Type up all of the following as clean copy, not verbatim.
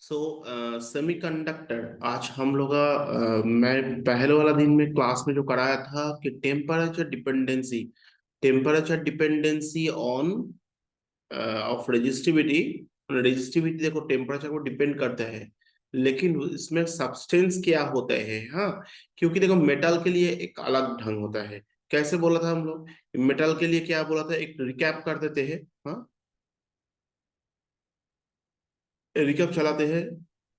सो semiconductor आज हम लोग मैं पहले वाला दिन में क्लास में जो कराया था कि temperature dependency on off resistivity. Resistivity देखो टेम्परेचर को डिपेंड करता है, लेकिन इसमें सब्सटेंस क्या होता है। हाँ, क्योंकि देखो मेटल के लिए एक अलग ढंग होता है। कैसे बोला था हम लोग मेटल के लिए, क्या बोला था, एक रिकैप कर देते हैं। हाँ, रिकैप चलाते हैं।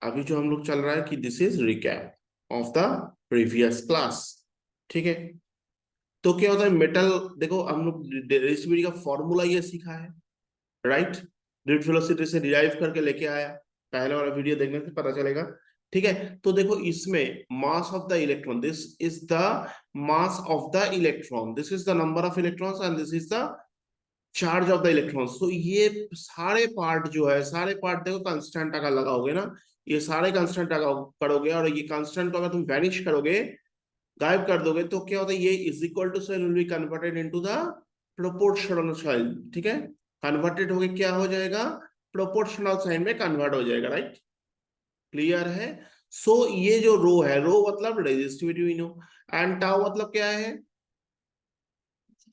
अभी जो हम लोग चल रहा है कि this is recap of the previous class. ठीक है, तो क्या होता है मेटल, देखो हम लोग रेसिपी का फॉर्मूला ये सीखा है, राइट। ग्रिड वेलोसिटी से डिराइव करके लेके आया, पहले वाला वीडियो देखने से पता चलेगा। ठीक है, तो देखो इसमें mass of the electron, this is the mass of the electron, this is the number of electrons and this is the charge of the electrons. तो ये सारे पार्ट जो है, सारे पार्ट देखो कांस्टेंट अगर लगाओगे ना, ये सारे कांस्टेंट अगर करोगे और ये कांस्टेंट को अगर तुम वैनिश करोगे, गायब कर दोगे, तो क्या होता है, ये is equal to sign will be converted into the proportional sign. ठीक है, कन्वर्टेड होके क्या हो जाएगा, प्रोपोर्शनल साइन में कन्वर्ट हो जाएगा, राइट। क्लियर है। सो ये जो रो है, रो मतलब रेजिस्टिविटी नो, एंड टाउ मतलब क्या है,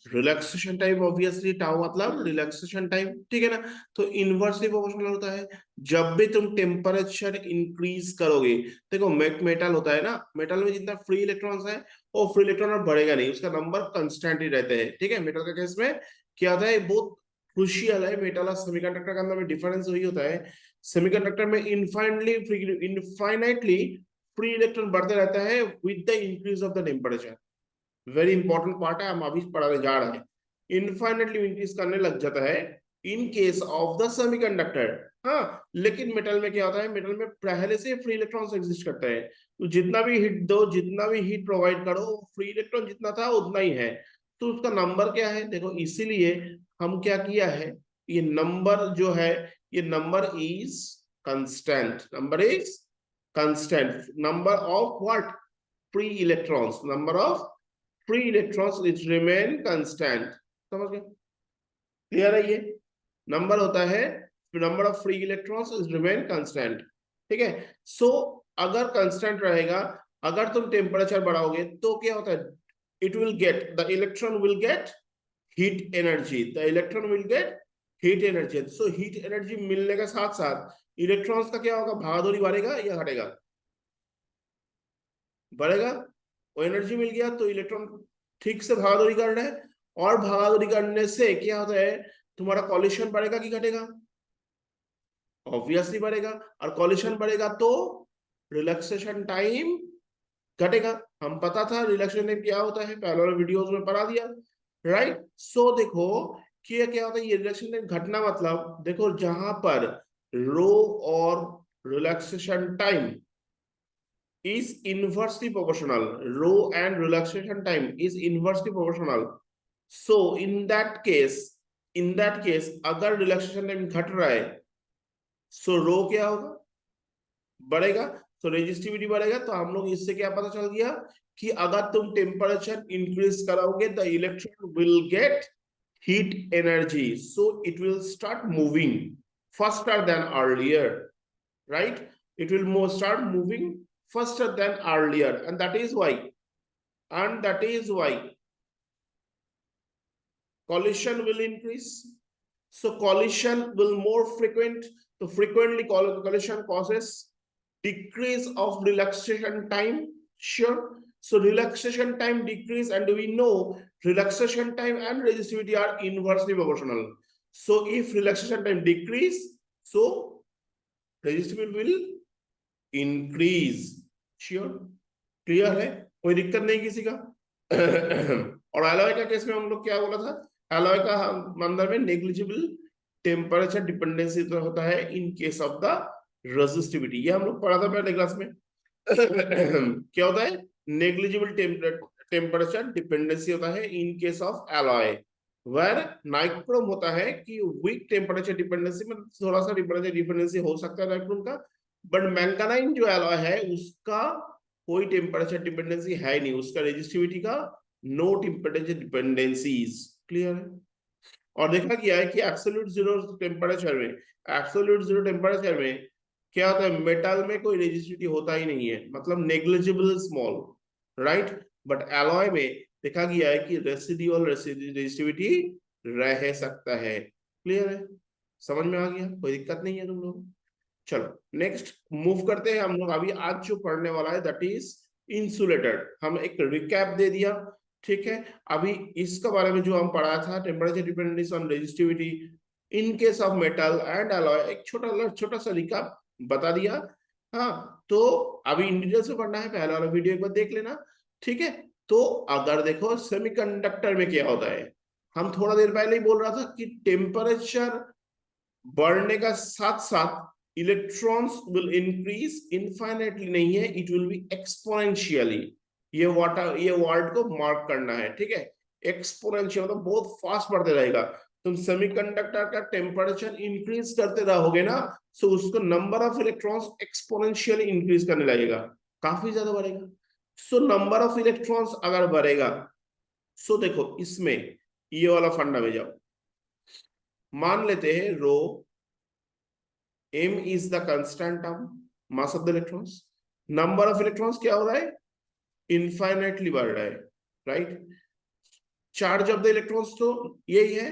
रिलैक्सेशन टाइम। ऑब्वियसली टाउ मतलब रिलैक्सेशन टाइम, ठीक है ना। तो इनवर्सली प्रोपोर्शनल होता है। जब भी तुम टेम्परेचर इंक्रीज करोगे, देखो मेटल होता है ना, मेटल में जितना फ्री इलेक्ट्रॉन्स है वो फ्री इलेक्ट्रॉन और बढ़ेगा नहीं, उसका नंबर कंस्टेंट ही रहते हैं। ठीक है, मेटल का केस में क्या होता है, बहुत क्रुशियल है मेटल और सेमीकंडक्टर के अंदर में डिफरेंस वही होता है। सेमीकंडक्टर में इनफाइनाइटली फ्री इलेक्ट्रॉन बढ़ते रहता है with the increase of the temperature. Very important part है, हम अभी पढ़ाने जा रहे हैं। इनफाइनेटली इंक्रीज करने लग जाता है in case of the semiconductor. हाँ, लेकिन मेटल में क्या होता है, मेटल में पहले से फ्री इलेक्ट्रॉन्स एग्जिस्ट करते हैं, तो जितना भी हीट दो, जितना भी हीट प्रोवाइड करो, फ्री इलेक्ट्रॉन जितना था उतना ही है। तो उसका नंबर क्या है, देखो इसीलिए हम क्या किया है, ये नंबर जो है, ये number is constant, number is constant, number of what, free electrons, number of free electrons which remain constant। समझ गए, क्लियर है। ये नंबर होता है number of free electrons is remain constant. ठीक है, सो अगर कांस्टेंट रहेगा, अगर तुम टेम्परेचर बढ़ाओगे तो क्या होता है, it will gate, the electron will get heat energy, the electron will get heat energy. So heat energy मिलने के साथ साथ इलेक्ट्रॉन्स का क्या होगा, भागदौड़ी बढ़ेगा या घटेगा, बढ़ेगा। वो एनर्जी मिल गया तो इलेक्ट्रॉन ठीक से भागादौड़ी कर रहे हैं, और भागादौड़ी करने से क्या होता है, तुम्हारा कॉलिशन बढ़ेगा कि घटेगा, ऑब्वियसली बढ़ेगा। और कॉलिशन बढ़ेगा तो रिलैक्सेशन टाइम घटेगा। हम पता था रिलैक्सेशन टाइम क्या होता है, पहले वाले वीडियोस में पढ़ा दिया, राइट। सो देखो कि ये क्या होता है, ये रिलैक्सेशन टाइम घटना मतलब देखो जहां पर रो और relaxation time is inversely proportional, rho and relaxation time is inversely proportional. So in that case अगर relaxation time घट रहा है, so rho क्या होगा, बढ़ेगा। तो रेजिस्टिविटी बढ़ेगा। तो हम लोग इससे क्या पता चल गया कि अगर तुम टेम्परेचर इंक्रीज कराओगे, the electron will get heat energy, so it will start moving faster than earlier, right. It will start moving faster than earlier, and that is why collision will increase. So collision will more frequent, so frequently collision causes decrease of relaxation time, sure. So relaxation time decrease, and we know relaxation time and resistivity are inversely proportional. So if relaxation time decrease, so resistivity will increase, sure। Clear है, कोई दिक्कत नहीं किसी का। और alloy का case में हम लोग क्या बोला था, एलॉय का अंदर में नेग्लिजिबल टेम्परेचर डिपेंडेंसी तो होता है in case of the resistivity, ये हम लोग पढ़ा था पहले क्लास में। क्या होता है, नेग्लिजिबल टेम्परेचर डिपेंडेंसी होता है in case of alloy, where nichrome होता है कि वीक टेम्परेचर डिपेंडेंसी में थोड़ा सा टेम्परेचर डिपेंडेंसी हो सकता है नाइक्रोम का, बट मैंकानाइन जो एलॉय है उसका कोई टेम्परेचर डिपेंडेंसी है नहीं, उसका रेजिस्टिविटी का नो टेम्परेचर डिपेंडेंसीज। क्लियर है। और देखा गया है कि एब्सोल्यूट जीरो टेम्परेचर में क्या होता है, मेटल में कोई रेजिस्टिविटी होता ही नहीं है, मतलब negligible small, right. But alloy में देखा गया है कि रेसिडुअल रेजिस्टिविटी रह सकता है। क्लियर है, समझ में आ गया, कोई दिक्कत नहीं है तुम लोग। चलो नेक्स्ट मूव करते हैं हम लोग। अभी आज जो पढ़ने वाला है दैट इज इंसुलेटेड। हम एक रिकैप दे दिया, ठीक है। अभी इसके बारे में जो हम पढ़ा था, temperature dependence on resistivity in case of metal and alloy, एक छोटा छोटा सा रिकैप बता दिया। हाँ, तो अभी इन डिटेल से पढ़ना है, पहले वाला वीडियो एक बार देख लेना, ठीक है। तो अगर देखो सेमीकंडक्टर में क्या होता है, हम थोड़ा देर पहले ही बोल रहा था कि टेम्परेचर बढ़ने का साथ साथ इलेक्ट्रॉन्स विल इंक्रीज, इनफाइनाइटली नहीं है, इट विल बी एक्सपोनेंशियली। ये वाटर, ये वर्ड को मार्क करना है, ठीक है। एक्सपोनेंशियल मतलब बहुत फास्ट बढ़ते रहेगा। तुम सेमीकंडक्टर का टेम्परेचर इंक्रीज करते रहोगे ना, सो उसको number of electrons exponentially increase करने लगेगा, काफी ज्यादा बढ़ेगा। सो नंबर ऑफ इलेक्ट्रॉन्स अगर बढ़ेगा, सो देखो इसमें ये वाला फंडा में जाओ, मान लेते हैं रो m is the constant of mass of the electrons, number of electrons क्या हो रहा है, इनफाइनाइटली बढ़ रहा है, right. Charge of the electrons तो यही है,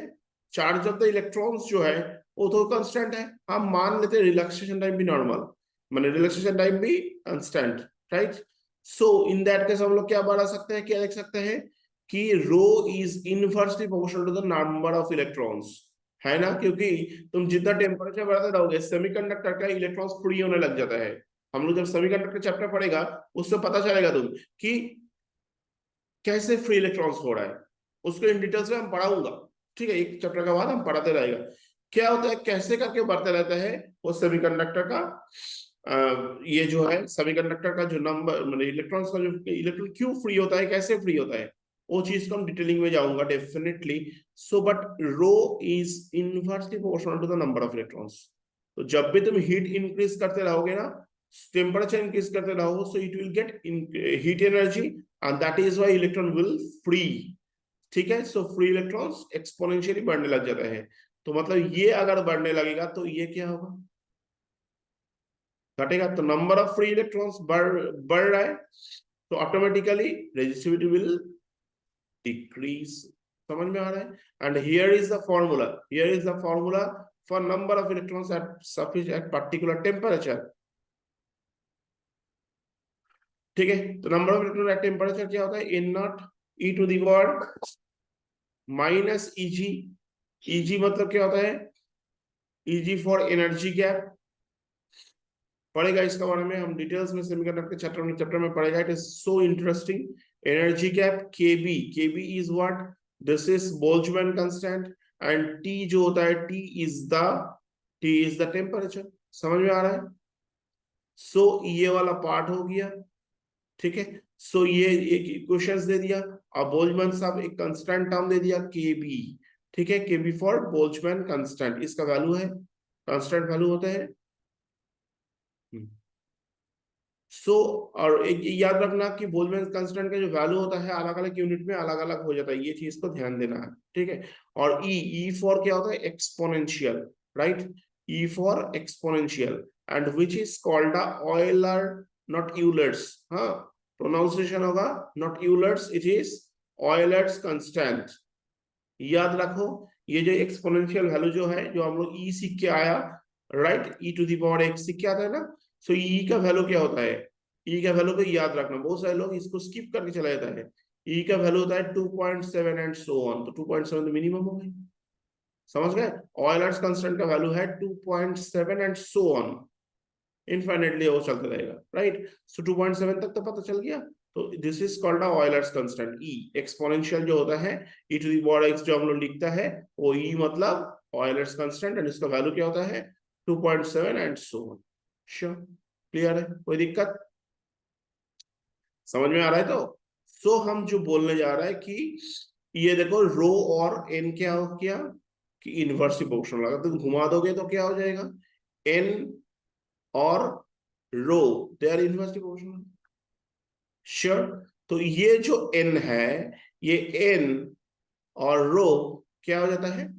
चार्ज ऑफ द इलेक्ट्रॉन्स जो है वो तो कांस्टेंट है। हम मान लेते हैं रिलैक्सेशन टाइम भी नॉर्मल, माने रिलैक्सेशन टाइम भी constant, right. So in that case हम लोग क्या बढ़ा सकते हैं, क्या देख सकते हैं कि rho is inversely proportional to the number of electrons, है ना। क्योंकि तुम जितना टेम्परेचर बढ़ाते रहोगे, सेमीकंडक्टर का इलेक्ट्रॉन्स फ्री होने लग जाता है। हम लोग जब सेमीकंडक्टर चैप्टर पढ़ेगा उससे पता चलेगा तुम कि कैसे फ्री इलेक्ट्रॉन्स हो रहा है, उसको इन डिटेल्स में हम पढ़ाऊंगा, ठीक है। एक चैप्टर के बाद हम पढ़ाते रहेगा क्या होता है, कैसे करके बढ़ते रहता है वो सेमीकंडक्टर का। ये जो है सेमीकंडक्टर का जो नंबर, मतलब इलेक्ट्रॉन्स का जो इलेक्ट्रॉन क्यों फ्री होता है, कैसे फ्री होता है, वो चीज को हम डिटेलिंग में जाऊंगा definitely. So but rho is inversely proportional to the number of electrons. तो जब भी तुम हीट इंक्रीज करते रहोगे ना, टेम्परेचर इंक्रीज करते रहोगे, सो it will get heat energy and that is why electron will free, ठीक है। सो फ्री इलेक्ट्रॉन्स एक्सपोनेंशियली बढ़ने लग जाता है। तो मतलब ये अगर बढ़ने लगेगा तो ये क्या होगा, घटेगा। तो नंबर ऑफ फ्री इलेक्ट्रॉन्स बढ़ रहा है, तो ऑटोमेटिकली रेजिस्टिविटी विल डिक्रीज। समझ में आ रहा है। And here is the formula, here is the formula for number of electrons at sufficient at particular temperature, ठीक है। तो number of electron at temperature क्या होता है, n naught e to the power minus E g. E g मतलब क्या होता है, ईजी फॉर एनर्जी गैप। पढ़ेगा इसके बारे में हम डिटेल्स में सेमीकंडक्टर चैप्टर में पढ़ेगा। It is so interesting. Energy gap KB, KB is what, this is Boltzmann constant, and T जो होता है, टी इज द टेम्परेचर। समझ में आ रहा है। सो ये वाला पार्ट हो गया, ठीक है। सो ये एक इक्वेशंस दे दिया, और बोल्ट्जमैन साहब एक कांस्टेंट टर्म दे दिया केबी, ठीक है। केबी फॉर बोल्ट्जमैन कांस्टेंट, इसका वैल्यू है, कांस्टेंट वैल्यू होता है। सो और एक याद रखना कि बोल्ट्जमैन कांस्टेंट का जो वैल्यू होता है अलग अलग यूनिट में अलग अलग हो जाता है, ये चीज को ध्यान देना है, ठीक है। और ई फॉर क्या होता है, exponential, right. E for exponential, and which is called the Euler, not Euler's. हाँ, प्रोनाउंसिएशन होगा not Euler's, it is Euler's constant. याद रखो, ये जो एक्सपोनेंशियल वैल्यू जो है, जो हम लोग ई सीख के आया, right, e to the power x सीख के आता है ना। सो ई का वैल्यू क्या होता है, ई का वैल्यू को याद रखना, बहुत सारे लोग इसको स्किप करके चला जाता है। ई का वैल्यू होता है 2.7 एंड सो ऑन, तो 2.7 तो मिनिमम हो गई, समझ गए। ऑयलर्स कांस्टेंट का वैल्यू है 2.7 एंड सो ऑन, इनफाइनाइटली वो चलता रहेगा, राइट। सो 2.7 तक तो पता चल गया। तो this is called Euler's constant. E exponential जो होता है, e to the power x जो हम लोग लिखता है, वो ई मतलब ऑयलर्स कांस्टेंट, एंड इसका वैल्यू क्या होता है 2.7 and so on. Sure, clear है, कोई दिक्कत, समझ में आ रहा है। तो सो हम जो बोलने जा रहा है कि ये देखो रो और एन क्या हो गया कि इनवर्सली प्रोपोर्शनल, अगर तुम घुमा दोगे तो क्या हो जाएगा, एन और rho they are inversely proportional, sure. तो ये जो n है, ये n और रो क्या हो जाता है,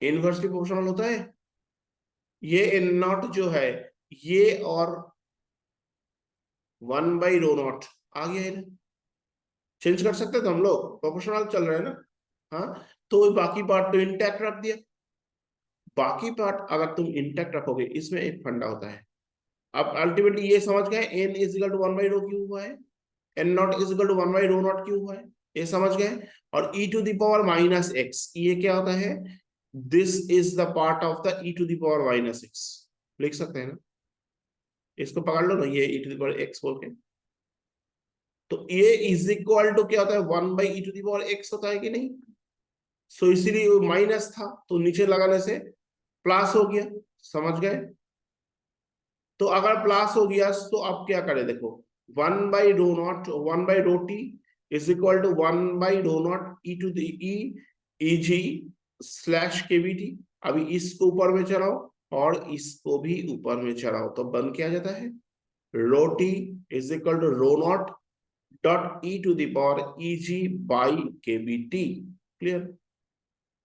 इनवर्सली प्रोपोर्शनल होता है, ये एन नॉट जो है ये और 1/ρ0 आ गया है ना, चेंज कर सकते तो हम लोग प्रोपोर्शनल चल रहे हैं ना। हाँ, तो बाकी पार्ट तो इंटैक्ट रख दिया। बाकी पार्ट अगर तुम इंटैक्ट रखोगे, इसमें एक फंडा होता है। अब अल्टीमेटली ये समझ गए n इज इक्वल टू 1/ρ क्यों हुआ है, n not is equal to 1/ρ0 क्यों हुआ है, ये समझ गए। और e to the power minus x, ये क्या होता है, this is the part of the e to the power minus x, लिख सकते हैं ना, इसको पकड़ लो ना, ये e to the power x बोल के। तो ये इज इक्वल टू क्या होता है, 1/e to the power x होता है कि नहीं। सो इसीलिए माइनस था तो नीचे लगाने से प्लस हो गया, समझ गए। तो अगर प्लस हो गया तो अब क्या करें, देखो 1/ρ0 1/ρt is equal to 1/ρ0 e to the e g slash KVT. अभी इसको ऊपर में चढ़ाओ और इसको भी ऊपर में चढ़ाओ तो बन क्या जाता है, ρt is equal to ρ0 dot e to the power e g by KVT. Clear,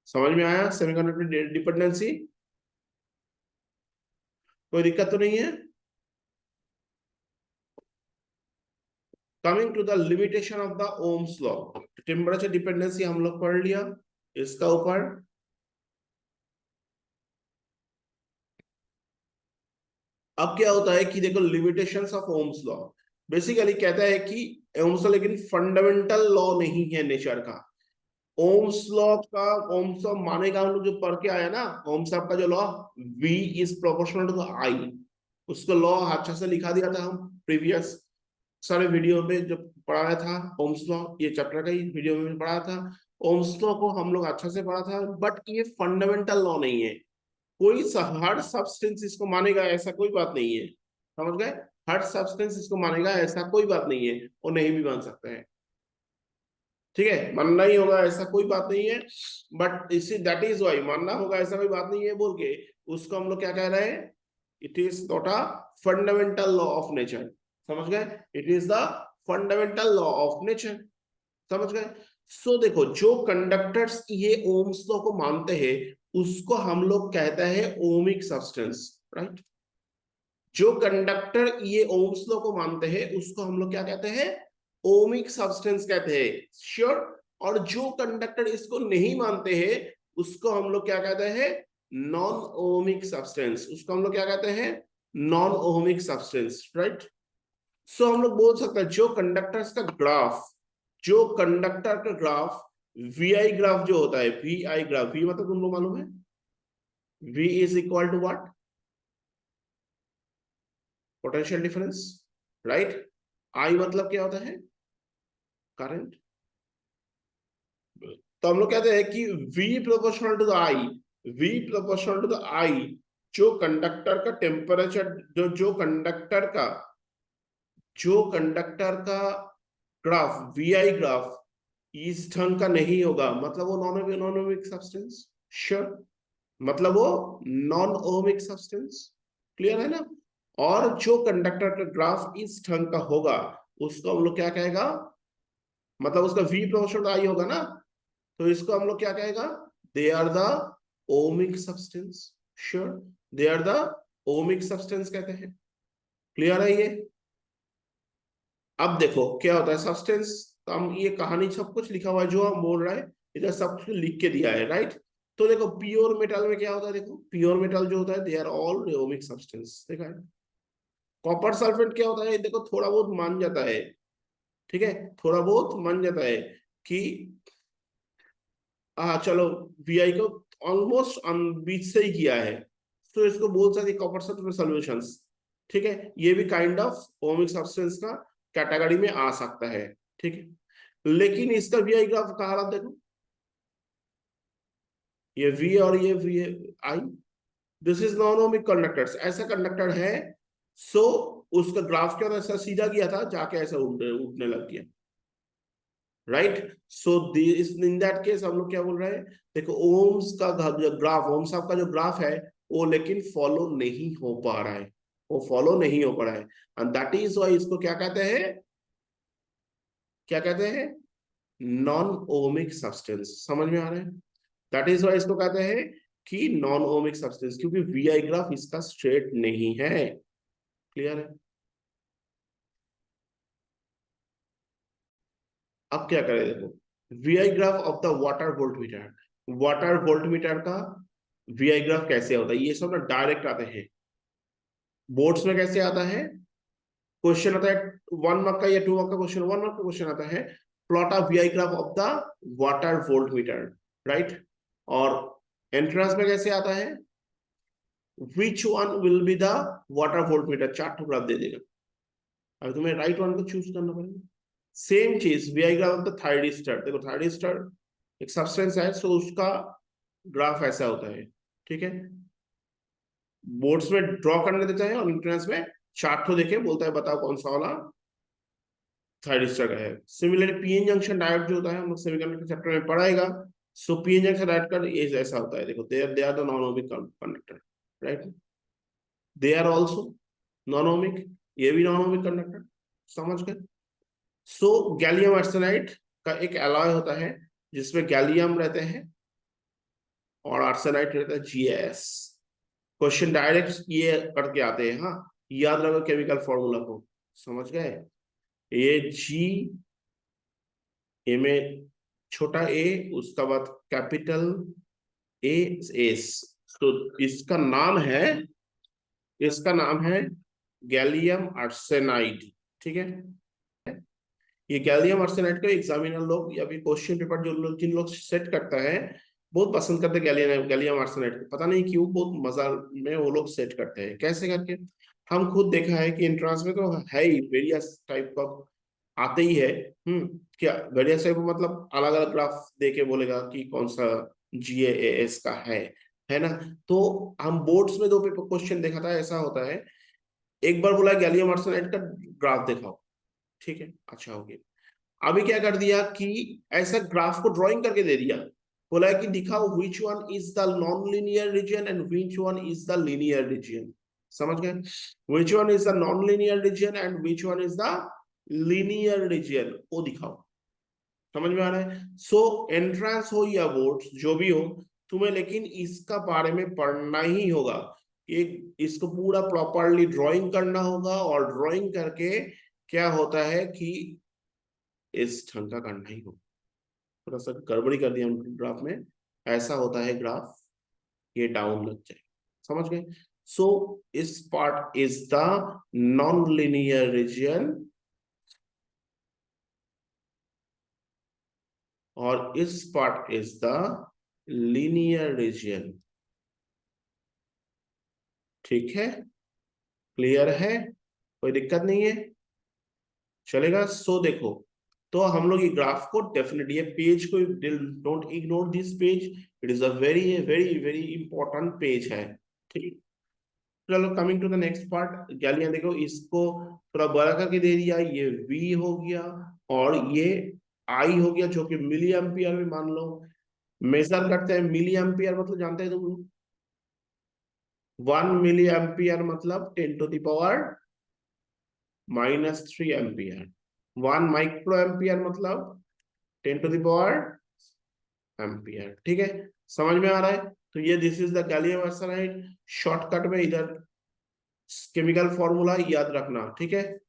समझ में आया सेमीकंडक्टर डिपेंडेंसी, कोई दिक्कत तो नहीं है। Coming to the limitation of the Ohm's law, temperature dependency हम लोग पढ़ लिया इसका ऊपर। अब क्या होता है कि देखो limitations of Ohm's law, basically कहता है कि ओम्स लॉ लेकिन फंडामेंटल लॉ नहीं है नेचर का। ओम्स लॉ का, ओम्स लॉ मानेगा हम लोग जो पढ़ के आया ना, ओम्स का जो law V is proportional to the I, उसको लॉ अच्छा से लिखा दिया था हम प्रीवियस सारे वीडियो में जब पढ़ाया था ओम्स लॉ, ये चैप्टर का ही वीडियो में पढ़ाया था। ओम्स लॉ को हम लोग अच्छा से पढ़ा था, बट ये फंडामेंटल लॉ नहीं है। कोई हर सब्सटेंस इसको मानेगा ऐसा कोई बात नहीं है, समझ गए। हर सब्सटेंस इसको मानेगा ऐसा कोई बात नहीं है, वो नहीं भी मान सकते हैं, ठीक है, मानना ही होगा ऐसा कोई बात नहीं है। बट इसी दैट इज वाई मानना होगा ऐसा कोई बात नहीं है बोल के उसको हम लोग क्या कह रहे हैं, it is not a fundamental law of nature, समझ गए। It is the fundamental law of nature, समझ गए। सो देखो जो कंडक्टर्स ये ओम्स लॉ को मानते हैं उसको हम लोग कहते हैं ओमिक सब्सटेंस, राइट। जो कंडक्टर ये ओम्स लॉ को मानते हैं उसको हम लोग क्या कहते हैं, ओमिक सब्सटेंस कहते हैं, श्योर। और जो कंडक्टर इसको नहीं मानते हैं उसको हम लोग क्या कहते हैं, नॉन ओमिक सब्सटेंस, उसको हम लोग क्या कहते हैं, नॉन ओमिक सब्सटेंस, राइट। सो हम लोग बोल सकते हैं जो कंडक्टर्स का ग्राफ, जो कंडक्टर का ग्राफ VI ग्राफ जो होता है, VI ग्राफ, V मतलब तुम लोग मालूम है, V is equal to what, potential difference, right. I मतलब क्या होता है, करंट। तो हम लोग कहते हैं कि V proportional to the I, V proportional to the I, जो कंडक्टर का टेम्परेचर, जो कंडक्टर का ग्राफ VI ग्राफ इस ढंग का नहीं होगा, मतलब वो नॉन ओमिक सब्सटेंस, श्योर, मतलब वो नॉन ओमिक सब्सटेंस, क्लियर है ना। और जो कंडक्टर का ग्राफ इस ढंग का होगा उसको हम लोग क्या कहेगा, मतलब उसका V प्रोपोर्शनल आई होगा ना, तो इसको हम लोग क्या कहेगा, they are the ohmic substance, sure, they are the ohmic substance कहते हैं, क्लियर है ये। अब देखो क्या होता है सब्सटेंस, तो हम ये कहानी सब कुछ लिखा हुआ है जो हम बोल रहे हैं, इधर सब कुछ लिख के दिया है, राइट। तो देखो प्योर मेटल में क्या होता है, देखो प्योर मेटल जो होता है they are all ohmic substance, देखा है। कॉपर सल्फेट क्या होता है, देखो थोड़ा बहुत मान जाता है, ठीक है, थोड़ा बहुत मान जाता है कि हाँ चलो VI को ऑलमोस्ट बीच से ही किया है, तो इसको बोल सकते कॉपर सल्फेट सॉल्यूशंस, ठीक है, ये भी काइंड ऑफ ओमिक सब्सटेंस का कैटेगरी में आ सकता है, ठीक है। लेकिन इसका VI ग्राफ का हालत देखो, ये V और ये VI, this is non ohmic conductors, ऐसा कंडक्टर है। सो उसका ग्राफ क्या होता है, ऐसा सीधा गया था जाके ऐसा उठने लग गया, right. So in that case हम लोग क्या बोल रहे हैं, देखो ओम्स का जो ग्राफ, ओम्स का जो ग्राफ है वो लेकिन फॉलो नहीं हो पा रहा है, वो फॉलो नहीं हो पा रहा है, एंड दैट इज व्हाई इसको क्या कहते हैं, क्या कहते हैं, नॉन ओमिक सब्सटेंस, समझ में आ रहा है। दैट इज व्हाई इसको कहते हैं कि नॉन ओमिक सब्सटेंस, क्योंकि वीआई ग्राफ इसका स्ट्रेट नहीं है। क्लियर है? अब क्या करें, देखो VI graph of the water voltmeter, water voltmeter का वीआई ग्राफ कैसे होता है, ये सब ना डायरेक्ट आते हैं बोर्ड्स में। कैसे आता है, क्वेश्चन आता है 1 मार्क का या 2 मार्क का क्वेश्चन, 1 मार्क का क्वेश्चन आता है, plot of VI graph of the water voltmeter, right. और एंट्रेंस में कैसे आता है, which one will be the water voltmeter, 4 graph दे देगा। अब तुम्हें राइट वन को चूज करना पड़ेगा। सेम चीज VI graph of the thyristor, देखो थायरिस्टर एक सब्सटेंस है, सो उसका ग्राफ ऐसा होता है, ठीक है। बोर्ड्स में ड्रॉ करने देता है और एंट्रेंस में चार्ट को देखे बोलता है बताओ कौन सा वाला थायरिस्टर का है। सिमिलरली पीएन जंक्शन डायोड जो होता है, हम लोग सेमीकंडक्टर चैप्टर में पढ़ाएगा। सो पीएन जंक्शन डायोड का ये ऐसा होता है, देखो they are the non ohmic conductor, right. They are also non ohmic, ये भी नॉन ओमिक कंडक्टर, समझ गए। सो गैलियम आर्सेनाइड का एक एलॉय होता है जिसमें गैलियम रहते हैं और आर्सेनाइड रहता है जीएस। क्वेश्चन डायरेक्ट ये करके आते हैं, हाँ याद रखो केमिकल फॉर्मूला को, समझ गए। ये जी, ए में छोटा ए, उसका बाद कैपिटल ए एस, तो इसका नाम है, इसका नाम है गैलियम आर्सेनाइड, ठीक है। ये गैलियम आर्सेनाइड को एग्जामिनर लोग या फिर क्वेश्चन पेपर जो लोग जिन लोग सेट करता है बहुत पसंद करते हैं गैलियम आर्सेनाइड को, पता नहीं क्यों, बहुत मजा में वो लोग सेट करते हैं। कैसे करके, हम खुद देखा है कि एंट्रेंस में तो है ही वेरियस टाइप का आते ही है। क्या वेरियस टाइप मतलब अलग अलग ग्राफ देके बोलेगा कि कौन सा जीएएस का है ना। तो हम बोर्ड्स में 2 पेपर क्वेश्चन देखा था, ऐसा होता है। एक बार बोला गैलियम आर्सेनाइड का ग्राफ दिखाओ, ठीक है, अच्छा हो गया। अभी क्या कर दिया कि ऐसा ग्राफ को ड्राइंग करके दे दिया, बोला है कि दिखाओ which one is the non-linear region and which one is the linear region, समझ गए। which one is the non-linear region and which one is the linear region, वो दिखाओ, समझ में आ रहा है। सो एंट्रेंस हो या बोर्ड जो भी हो, तुम्हें लेकिन इसका बारे में पढ़ना ही होगा। एक इसको पूरा प्रॉपरली ड्राइंग करना होगा, और ड्राइंग करके क्या होता है कि इस ढंग का करना ही होगा। थोड़ा सा गड़बड़ी कर दिया उनके ग्राफ में, ऐसा होता है ग्राफ, ये डाउन लग जाए, समझ गए। सो इस part is the non linear region और इस part is the linear region, ठीक है, क्लियर है, कोई दिक्कत नहीं है, चलेगा। सो देखो, तो हम लोग ये ग्राफ को डेफिनेटली, ये पेज को don't ignore this page, it is a very very very important page है, ठीक। चलो coming to the next part, gallium देखो इसको थोड़ा बड़ा करके दे दिया, ये V हो गया और ये I हो गया, जो कि मिली एम्पियर में मान लो मेजर करते हैं। मिली एम्पियर मतलब जानते हैं तुम लोग, 1 मिली एम्पियर मतलब 10⁻³ -3 एम्पियर। 1 माइक्रो एम्पियर मतलब 10⁻एम्पियर, ठीक है, समझ में आ रहा है। तो ये this is the gallium arsenide, shortcut में इधर केमिकल फॉर्मूला याद रखना, ठीक है।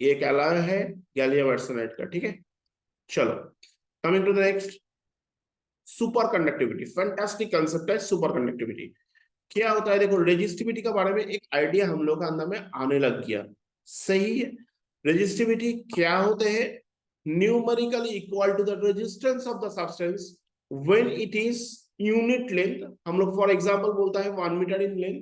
एक एलॉय है गैलियम आर्सेनाइड का, ठीक है। चलो coming to the next, superconductivity, fantastic concept है सुपर कंडक्टिविटी। क्या होता है, देखो रेजिस्टिविटी के बारे में एक आइडिया हम लोग का अंदर में आने लग गया, सही है। रेजिस्टिविटी क्या होते हैं, numerically equal to the resistance of the substance when it is unit length. हम लोग फॉर एग्जांपल बोलता है 1 मीटर इन लेंथ,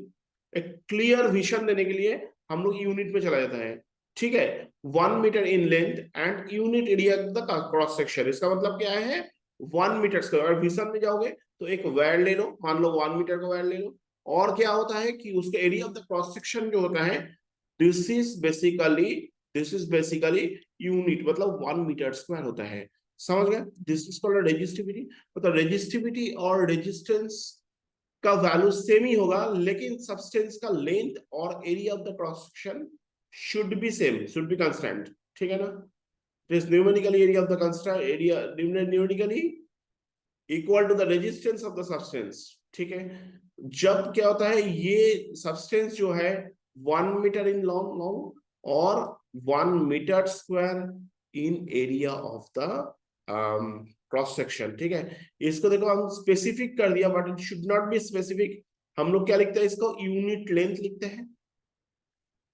एक क्लियर विजन देने के लिए हम लोग यूनिट में चला जाता है, ठीक है। 1 metre in length and unit area the cross section, इसका मतलब क्या है 1 मीटर स्क्वायर। और विजन में जाओगे तो एक वायर ले लो, मान लो 1 मीटर का वायर ले लो, और क्या होता है कि उसके area of the cross section जो होता है, दिस इज बेसिकली यूनिट, मतलब 1 मीटर स्क्वायर होता है, समझ गए। This is called resistivity. मतलब रेजिस्टिविटी और रेजिस्टेंस का वैल्यू सेम ही होगा, लेकिन सब्सटेंस का लेंथ और area of the cross section should be same, should be constant, ठीक है ना। This numerically area of the area numerically equal to the resistance of the substance, ठीक है। जब क्या होता है, ये सब्सटेंस जो है 1 मीटर इन लॉन्ग और 1 metre square in area of the cross section, ठीक है। इसको देखो हम स्पेसिफिक कर दिया, but it should not be specific. हम लोग क्या लिखते हैं इसको, यूनिट लेंथ लिखते हैं,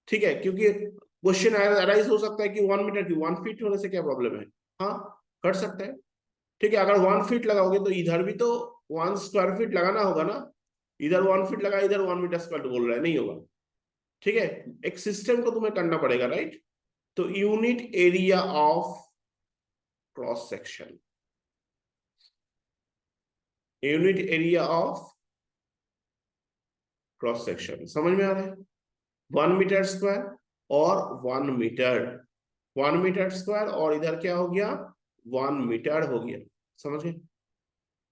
ठीक है, क्योंकि क्वेश्चन अराइज हो सकता है कि 1 मीटर की 1 फीट होने से क्या प्रॉब्लम है, हाँ कर सकते हैं, ठीक है। अगर 1 फीट लगाओगे तो इधर भी तो 1 स्क्वायर फीट लगाना होगा ना, इधर 1 फीट लगा, इधर 1 मीटर स्क्वायर बोल रहा है, नहीं होगा, ठीक है। एक सिस्टम को तुम्हें करना पड़ेगा, राइट। तो unit area of cross section, unit area of cross section, समझ में आ रहा है। 1 मीटर स्क्वायर और 1 मीटर, 1 मीटर स्क्वायर और इधर क्या हो गया, 1 मीटर हो गया, समझ गए,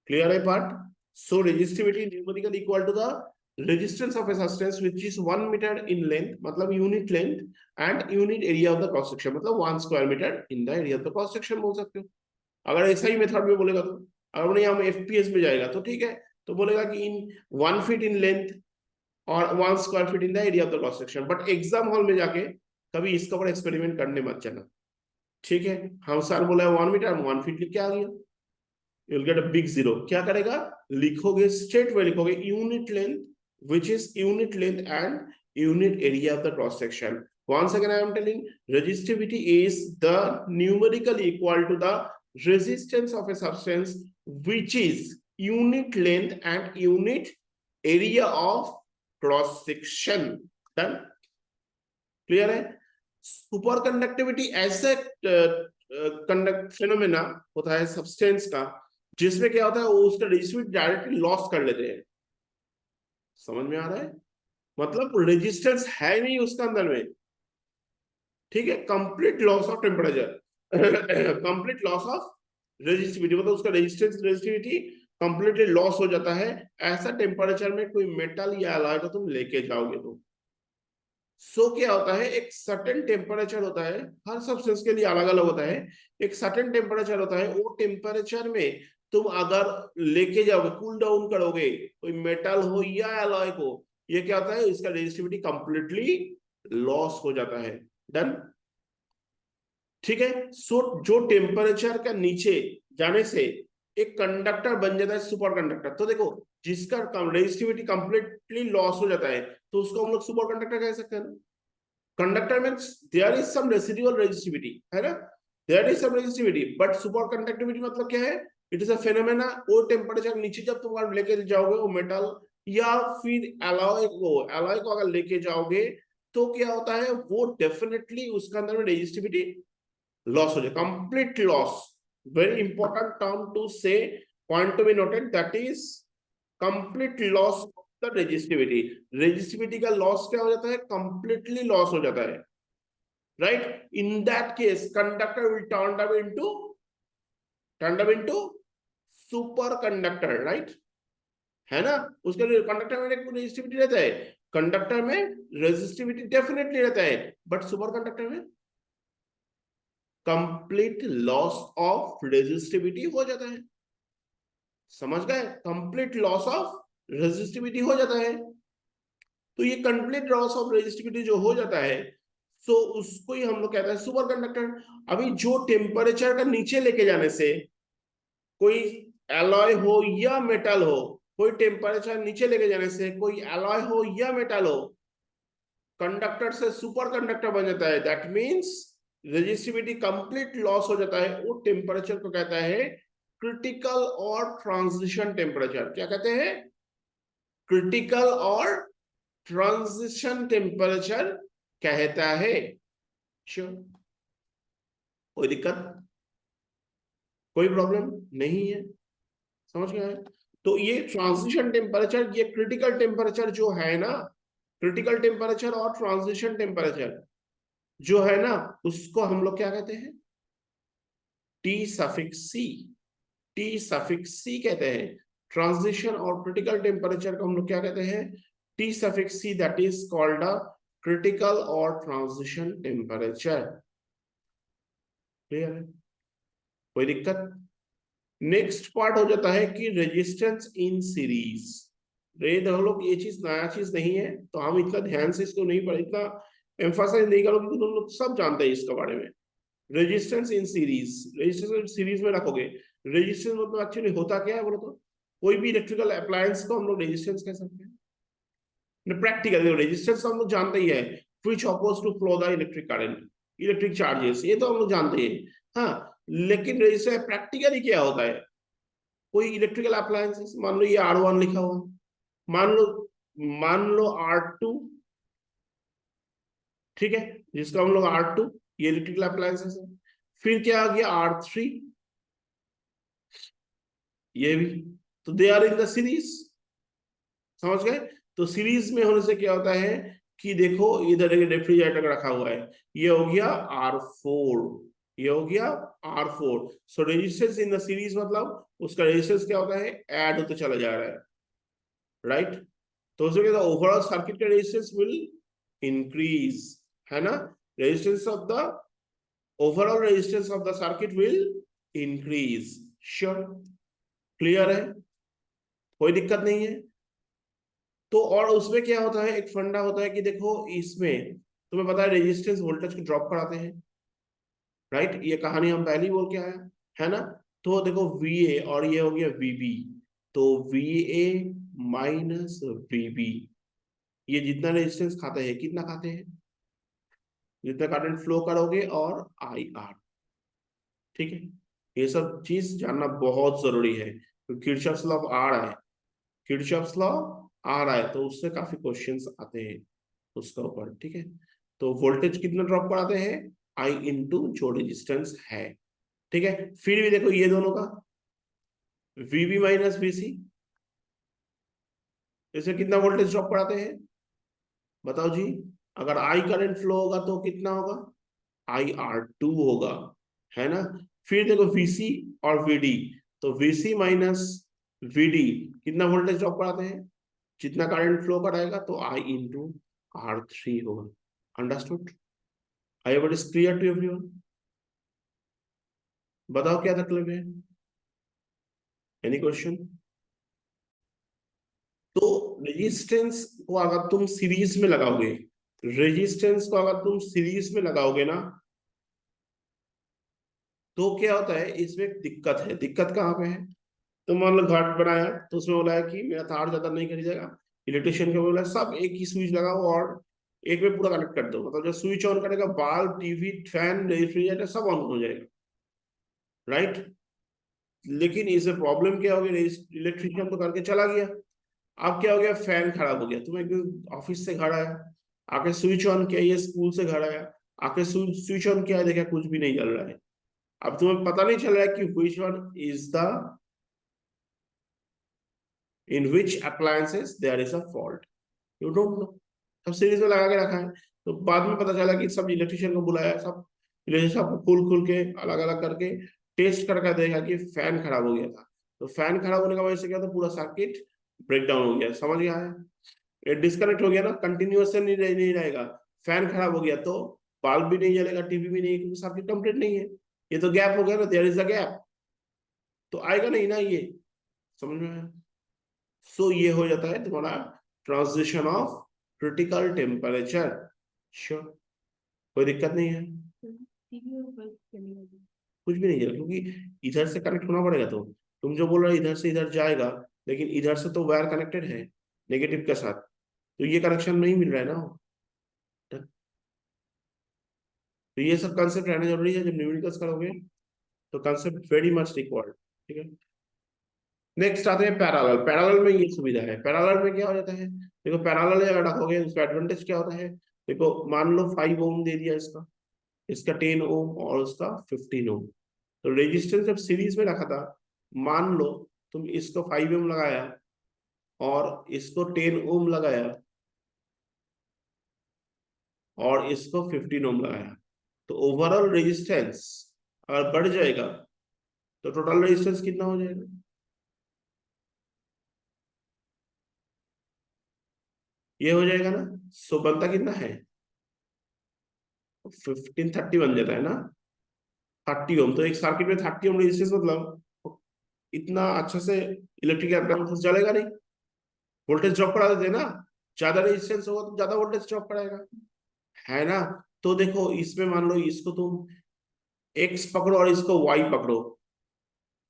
क्लियर है part. So resistivity numerical equal to the resistance of a substance which is 1 metre in length, मतलब unit length, and unit area of the cross section, मतलब 1 square metre in the area of the cross section बोल सकते हो। अगर ऐसा ही method में बोलेगा तो, अगर नहीं हम एफपीएस में जाएगा तो ठीक है, तो बोलेगा कि इन 1 फीट इन लेंथ और 1 square feet in the area of the cross section. But exam hall में जाके कभी इसका ऊपर एक्सपेरिमेंट करने मत जाना, ठीक है। हम सर बोला है 1 मीटर, हम 1 फीट लिख के आ गया, you'll get a big zero। क्या करेगा, लिखोगे स्ट्रेट वे लिखोगे unit length which is unit length and unit area of the cross section। once again I am telling, resistivity is the numerically equal to the resistance of a substance which is unit length and unit area of cross section। done, clear है। Super conductivity ऐसे conduct phenomena होता है substance का, जिसमें क्या होता है, वो उसका रेजिस्टिविटी डायरेक्टली लॉस कर लेते हैं, समझ में आ रहा है, मतलब रेजिस्टेंस है नहीं उसका अंदर में, ठीक है। Complete loss of temperature, complete loss of resistivity, मतलब उसका रेजिस्टेंस रेजिस्टिविटी कंप्लीटली लॉस हो जाता है। ऐसा टेम्परेचर में कोई मेटल या अलॉय को तुम लेके जाओगे तो क्या होता है, एक सर्टेन टेम्परेचर होता है, हर सब्सटेंस के लिए अलग अलग होता है, एक सर्टेन टेम्परेचर होता है, वो टेम्परेचर में तुम अगर लेके जाओगे, कूल डाउन करोगे कोई मेटल हो या एलॉय को, ये क्या होता है, इसका रेजिस्टिविटी कंप्लीटली लॉस हो जाता है। डन, ठीक है। जो टेम्परेचर का नीचे जाने से एक कंडक्टर बन जाता है सुपर कंडक्टर, तो देखो जिसका रेजिस्टिविटी कंप्लीटली लॉस हो जाता है तो उसको हम लोग सुपर कंडक्टर कह सकते हैं ना। Conductor means there is some residual resistivity, है ना, there is some resistivity, but superconductivity मतलब क्या है, इट इज अ फेनोमेना, वो टेम्परेचर नीचे जब तुम लेके जाओगे वो मेटल या फिर एलॉय को अगर लेके जाओगे तो क्या होता है, वो डेफिनेटली उसके अंदर में रेजिस्टिविटी लॉस हो जाए, complete loss. Very important term to say, point to be noted, that is complete loss of the resistivity. Resistivity का लॉस क्या हो जाता है, कंप्लीटली लॉस हो जाता है, right. In that case conductor will turn up into superconductor, right, है ना। उसके लिए कंडक्टर में एक रेजिस्टिविटी रहता है, कंडक्टर में रेजिस्टिविटी डेफिनेटली रहता है, बट सुपर कंडक्टर में कंप्लीट लॉस ऑफ रेजिस्टिविटी हो जाता है, समझ गए, कंप्लीट लॉस ऑफ रेजिस्टिविटी हो जाता है। तो ये कंप्लीट लॉस ऑफ रेजिस्टिविटी जो हो जाता है, सो उसको ही हम लोग कहते हैं सुपर कंडक्टर। अभी जो टेम्परेचर का नीचे लेके जाने से, कोई एलॉय हो या मेटल हो, कोई टेम्परेचर नीचे लेके जाने से, कोई एलॉय हो या मेटल हो, कंडक्टर से सुपर कंडक्टर बन जाता है, that means resistivity complete loss हो जाता है, वो टेम्परेचर को कहता है क्रिटिकल और ट्रांजिशन टेम्परेचर। क्या कहते हैं, क्रिटिकल और ट्रांजिशन टेम्परेचर कहता है। श्योर, कोई दिक्कत, कोई प्रॉब्लम नहीं है, समझ गए। तो ये ट्रांजिशन टेम्परेचर, ये क्रिटिकल टेम्परेचर जो है ना, क्रिटिकल टेम्परेचर और ट्रांजिशन टेम्परेचर जो है ना, उसको हम लोग क्या कहते हैं, टी सफिक्स सी, टी सफिक्स सी कहते हैं। ट्रांजिशन और क्रिटिकल टेम्परेचर को हम लोग क्या कहते हैं, T suffix C, that is called a critical और ट्रांजिशन टेम्परेचर। क्लियर है, कोई दिक्कत। नेक्स्ट पार्ट हो जाता है कि रेजिस्टेंस इन सीरीज। रे हम लोग ये चीज नया चीज नहीं है, तो हम इतना ध्यान से इसको नहीं पढ़े, इतना एम्फासाइज नहीं करोगे, क्योंकि तुम लोग सब जानते हैं इसके बारे में। Resistance in series, resistance series में रखोगे। रेजिस्टेंस मतलब एक्चुअली होता क्या है बोलो तो? कोई भी इलेक्ट्रिकल अप्लायंस को हम लोग रेजिस्टेंस कह सकते हैं। प्रैक्टिकल रेजिस्टेंस हम लोग जानते ही है, which oppose to flow the electric current, electric charges, ये तो हम लोग जानते हैं। हाँ, लेकिन रेजिस्टेंस प्रैक्टिकली क्या होता है? कोई इलेक्ट्रिकल अप्लायंसेस, मान लो ये R1 लिखा हुआ, मान लो R2, ठीक है, जिसका हम लोग R2, ये इलेक्ट्रिकल अप्लायंसेस है। फिर क्या आ गया R3, ये भी, तो they are in the series, समझ गए? तो सीरीज में होने से क्या होता है कि देखो इधर एक रेफ्रिजरेटर रखा हुआ है, ये हो गया R4, ये हो गया R4। So resistance in the series मतलब उसका रेजिस्टेंस क्या होता है, ऐड होते चला जा रहा है, राइट? तो उसमें क्या ओवरऑल सर्किट का रेजिस्टेंस विल इंक्रीज, है ना? Resistance of the overall resistance of the circuit will increase. Sure, clear है, कोई दिक्कत नहीं है? तो और उसमें क्या होता है, एक फंडा होता है कि देखो इसमें तुम्हें पता है रेजिस्टेंस वोल्टेज को ड्रॉप कराते हैं, राइट? ये कहानी हम पहले ही बोल के आए, है ना? तो देखो VA और ये हो गया VB, तो VA माइनस VB, ये जितना रेजिस्टेंस खाते हैं, कितना खाते हैं, जितना करंट फ्लो करोगे, और IR, ठीक है? ये सब चीज जानना बहुत जरूरी है, तो किरचॉफ्स लॉ आ रहा है, किरचॉफ्स लॉ आ रहा है, तो उससे काफी क्वेश्चंस आते हैं उसका ऊपर, ठीक है? तो वोल्टेज कितना ड्रॉप कराते हैं, I इंटू जो रेजिस्टेंस है, ठीक है? फिर भी देखो ये दोनों का VB माइनस VC, इससे कितना वोल्टेज ड्रॉप कराते हैं, बताओ जी? अगर I करंट फ्लो होगा तो कितना होगा, IR2 होगा, है ना? फिर देखो VC और VD, तो VC माइनस VD कितना वोल्टेज ड्रॉप कराते हैं, जितना करंट फ्लो कराएगा, तो I इंटू R3 होगा। Understood? I ever is clear to everyone? बताओ क्या तकलीफ है, एनी क्वेश्चन? तो रेजिस्टेंस को अगर तुम सीरीज में लगाओगे, रेजिस्टेंस को अगर तुम सीरीज में लगाओगे ना, तो क्या होता है, इसमें एक दिक्कत है। दिक्कत कहाँ पे है? तो मान लो घाट बनाया, तो उसमें बोला है कि मेरा तार ज्यादा नहीं खरीदेगा, इलेक्ट्रिशियन को बोला सब एक ही स्विच लगाओ और एक में पूरा कनेक्ट कर दो, मतलब जब स्विच ऑन करेगा, बल्ब, टीवी, फैन, रेफ्रिजरेटर सब ऑन हो जाएगा, राइट? लेकिन इसे प्रॉब्लम क्या हो गई, इलेक्ट्रिशियन तो करके चला गया, अब क्या हो गया, फैन खराब हो गया, तुम एक दिन ऑफिस से घर आया, आके स्विच ऑन किया, ये स्कूल से घर आया, आके स्विच ऑन किया, देखा कुछ भी नहीं चल रहा है। अब तुम्हें पता नहीं चल रहा है कि which one is the in which appliances there is a fault, you don't know। सब सीरीज में लगा के रखा है, तो बाद में पता चला कि सब इलेक्ट्रिशियन को बुलाया, सब इलेक्ट्रिशियन को खुल खुल के अलग अलग करके टेस्ट करके देखा कि फैन खराब हो गया था। तो फैन खराब होने की वजह से क्या था, पूरा सर्किट ब्रेक डाउन हो गया, समझ गया है? ये डिस्कनेक्ट हो गया ना, कंटिन्यूअस नहीं रहेगा। फैन खराब हो गया तो बल्ब भी नहीं जलेगा, टीवी भी नहीं, क्योंकि सर्किट कंप्लीट नहीं है। ये तो गैप हो गया ना, देयर इज अ गैप, तो आएगा नहीं ना ये, समझ में आया? सो ये हो जाता है तुम्हारा transition of critical temperature. Sure, कोई दिक्कत नहीं है? कुछ भी नहीं है, क्योंकि इधर से कनेक्ट होना पड़ेगा, तो तुम जो बोल रहे हो इधर से इधर जाएगा, लेकिन इधर से तो वायर कनेक्टेड है नेगेटिव के साथ, तो ये कनेक्शन नहीं मिल रहा है ना। तो ये सब कंसेप्ट रहना जरूरी है जब न्यूमेरिकल्स करोगे, तो कंसेप्ट वेरी मच रिक्वायर्ड, ठीक है? नेक्स्ट आते हैं पैरेलल। पैरेलल में ये सुविधा है, पैरेलल में क्या हो जाता है, देखो पैरेलल अगर रखोगे उसका एडवांटेज क्या होता है, देखो मान लो 5 ओम दे दिया इसका, इसका 10 ओम और उसका 15 ओम, तो रेजिस्टेंस जब सीरीज में रखा था, मान लो तुम इसको 5 ओम लगाया और इसको 10 ओम लगाया और इसको 15 ओम लगाया, तो ओवरऑल रेजिस्टेंस अगर बढ़ जाएगा तो टोटल रेजिस्टेंस कितना हो जाएगा, ये हो जाएगा ना। सो बनता कितना है, 1530 बन जाता है ना, 30 ओम। तो एक सर्किट में 30 ओम रेजिस्टेंस मतलब इतना अच्छा से इलेक्ट्रिक अप्लायंस चलेगा नहीं, वोल्टेज ड्रॉप करा देते हैं ना, ज्यादा रेजिस्टेंस होगा तो ज्यादा वोल्टेज ड्रॉप कराएगा, है ना। तो देखो इसमें मान लो इसको तुम x पकड़ो और इसको y पकड़ो,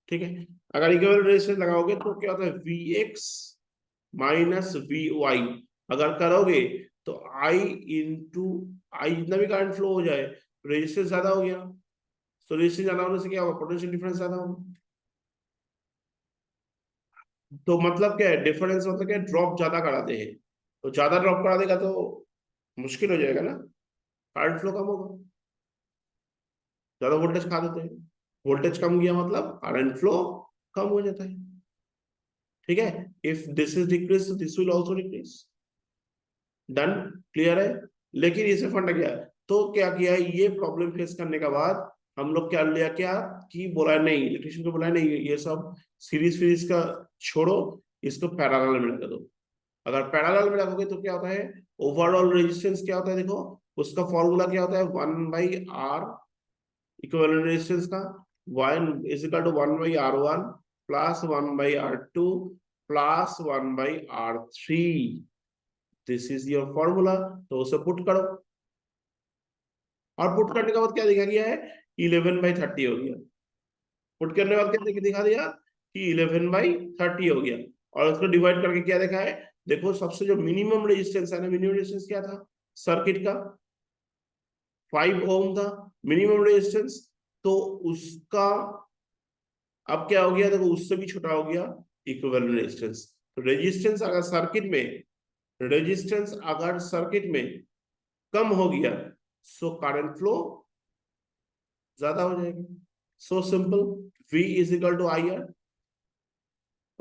ठीक है। अगर इक्विवेलेंट रेजिस्टेंस लगाओगे तो क्या होता है, Vx माइनस Vy अगर करोगे तो I इंटू आई, जितना भी करंट फ्लो हो जाए, रेजिस्टेंस ज्यादा हो गया, तो रेजिस्टेंस ज्यादा होने से क्या होगा, पोटेंशियल डिफरेंस ज्यादा होगा। तो मतलब क्या है, डिफरेंस मतलब क्या है, ड्रॉप ज्यादा कराते हैं, तो ज्यादा ड्रॉप करा देगा तो मुश्किल हो जाएगा ना, करंट फ्लो कम होगा, ज्यादा वोल्टेज खा देते हैं, वोल्टेज कम गया मतलब करंट फ्लो कम हो जाता है, ठीक है। इफ दिस इज डिक्रीज तो this will also decrease, done, clear है। लेकिन इसे फंड क्या है, तो क्या किया है, ये प्रॉब्लम फेस करने के बाद हम लोग क्या लिया, क्या कि बोला नहीं, इलेक्ट्रिशियन को बोला नहीं, ये सब सीरीज सीरीज का छोड़ो, इसको पैरेलल में लगा दो। अगर पैरेलल में लगाओगे तो क्या होता है, ओवरऑल रेजिस्टेंस क्या होता है, देखो उसका फॉर्मूला क्या होता है, 1/R, इक्विवेलेंट रेजिस्टेंस का, one is equal to 1/R1 plus 1/R2 plus 1/R3, this is your formula. तो उसे पुट करो, और पुट करने के बाद क्या दिखा गया है, 11/30 हो गया। पुट करने के बाद क्या दिखा दिया कि 11/30 हो गया, और उसको डिवाइड करके क्या देखा है, देखो सबसे जो मिनिमम रेजिस्टेंस है ना, मिनिमम रेजिस्टेंस क्या था सर्किट का, 5 ओम था मिनिमम रेजिस्टेंस, तो उसका अब क्या हो गया, देखो उससे भी छोटा हो गया इक्विवेलेंट रेजिस्टेंस। तो रेजिस्टेंस अगर सर्किट में, रेजिस्टेंस अगर सर्किट में कम हो गया, सो करंट फ्लो ज्यादा हो जाएगा, so simple, V is equal to I R.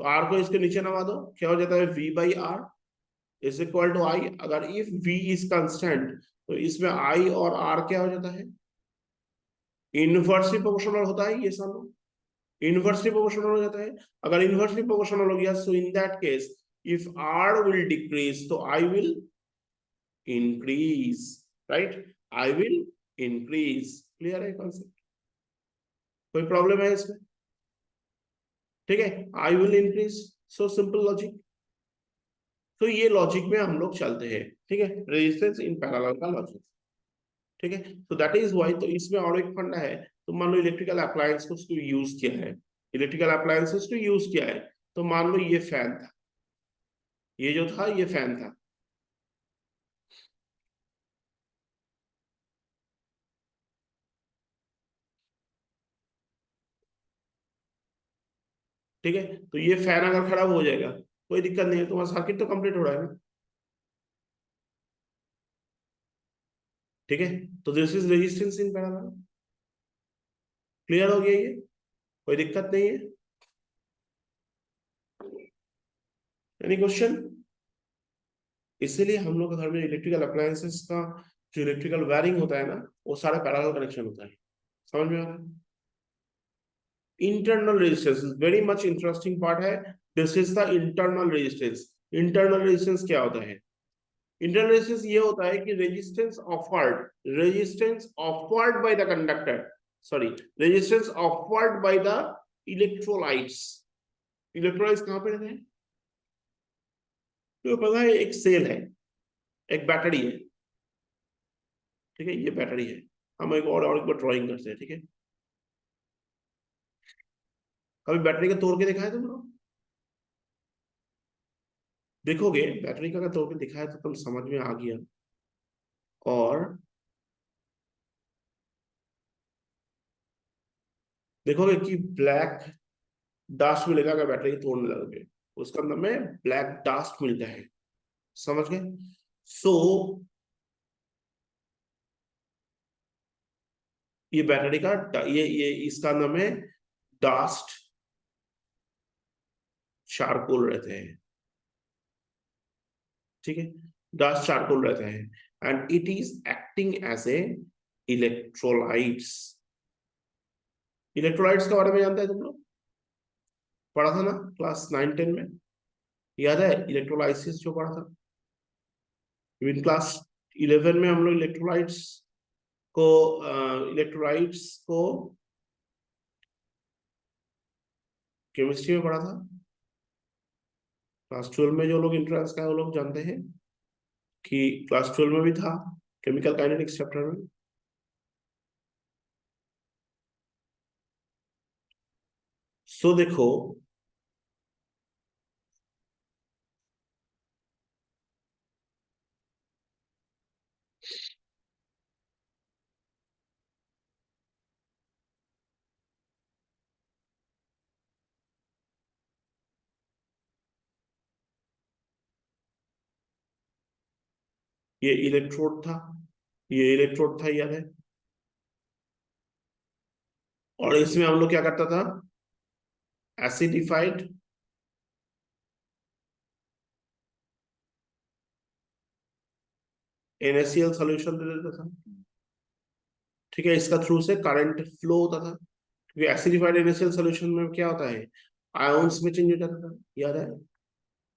तो R को इसके नीचे नवा दो, क्या हो जाता है, V/R इज इक्वल टू आई। अगर इफ V इज कांस्टेंट तो इसमें I और R क्या हो जाता है, इनवर्सली प्रोपोर्शनल होता है, ये सब इनवर्सली प्रोपोर्शनल हो जाता है। अगर इनवर्सली प्रोपोर्शनल हो गया, so in that case if R will decrease तो I will increase, right, I will increase, clear है कॉन्सेप्ट, कोई प्रॉब्लम है इसमें, ठीक है, I will increase, so simple logic. तो ये लॉजिक में हम लोग चलते हैं, ठीक है, रेजिस्टेंस इन पैरेलल का लॉजिक, ठीक है। तो दैट इज व्हाई, तो इसमें और एक फंडा है, तो मान लो इलेक्ट्रिकल अप्लायंस को यूज किया है, इलेक्ट्रिकल अप्लायंसेस को यूज किया है, तो मान लो ये फैन था, ये जो था ये फैन था, ठीक है। तो ये फैन अगर खराब हो जाएगा कोई दिक्कत नहीं है, तुम्हारा सर्किट तो कंप्लीट हो रहा है ना, ठीक है। तो this is resistance in parallel, clear हो गया ये, कोई दिक्कत नहीं है, एनी क्वेश्चन। इसीलिए हम लोग के घर में इलेक्ट्रिकल अप्लायंसेस का जो इलेक्ट्रिकल वायरिंग होता है ना, वो सारा पैरेलल कनेक्शन होता है, समझ में आ रहा है। Internal resistance very much interesting part है, this is the internal resistance. Internal resistance क्या होता है, इंटरनल रेजिस्टेंस ये होता है कि resistance offered by the conductor, sorry, resistance offered by the electrolytes. Electrolytes कहां पे रहते हैं, तो पता है एक सेल है, एक बैटरी है, ठीक है, ये बैटरी है। हम एक बार ड्राइंग करते हैं, ठीक है। कभी बैटरी का तोड़ के दिखाया तुम लोग, देखोगे बैटरी का अगर तोड़ के दिखाया तो तुम समझ में आ गया, और देखोगे कि ब्लैक डास्ट मिलेगा अगर बैटरी तोड़ने लगोगे, उसका अंदर में ब्लैक डास्ट मिलता है, समझ गए। सो ये बैटरी का ये इसका नाम है डास्ट चारकोल रहते हैं, ठीक है, डास्ट चारकोल रहते हैं, and it is acting as a electrolytes. Electrolytes के बारे में जानते हैं तुम लोग, पढ़ा था ना क्लास 9 10 में, याद है इलेक्ट्रोलाइसिस जो पढ़ा था, इवन क्लास 11 में हम लोग को इलेक्ट्रोलाइट्स को केमिस्ट्री में पढ़ा था, क्लास 12 में जो लोग इंट्रांस का है वो लोग जानते हैं कि क्लास 12 में भी था केमिकल काइनेटिक्स चैप्टर में। सो देखो, ये इलेक्ट्रोड था, ये इलेक्ट्रोड था, याद है। और इसमें हम लोग क्या करता था, एसिडिफाइड NaCl सॉल्यूशन दे देता था। ठीक है, इसका थ्रू से करंट फ्लो होता था, क्योंकि एसिडिफाइड NaCl सॉल्यूशन में क्या होता है, आयंस में चेंज हो जाता था, याद है।